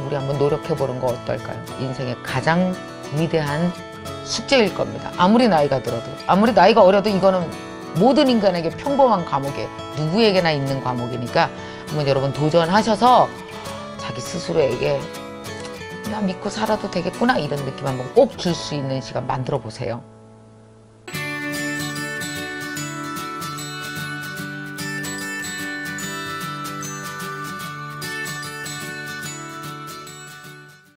우리 한번 노력해보는 거 어떨까요? 인생의 가장 위대한 숙제일 겁니다. 아무리 나이가 들어도 아무리 나이가 어려도 이거는 모든 인간에게 평범한 과목이에요. 누구에게나 있는 과목이니까 한번 여러분 도전하셔서 자기 스스로에게 나 믿고 살아도 되겠구나 이런 느낌 한번 꼭 줄 수 있는 시간 만들어 보세요.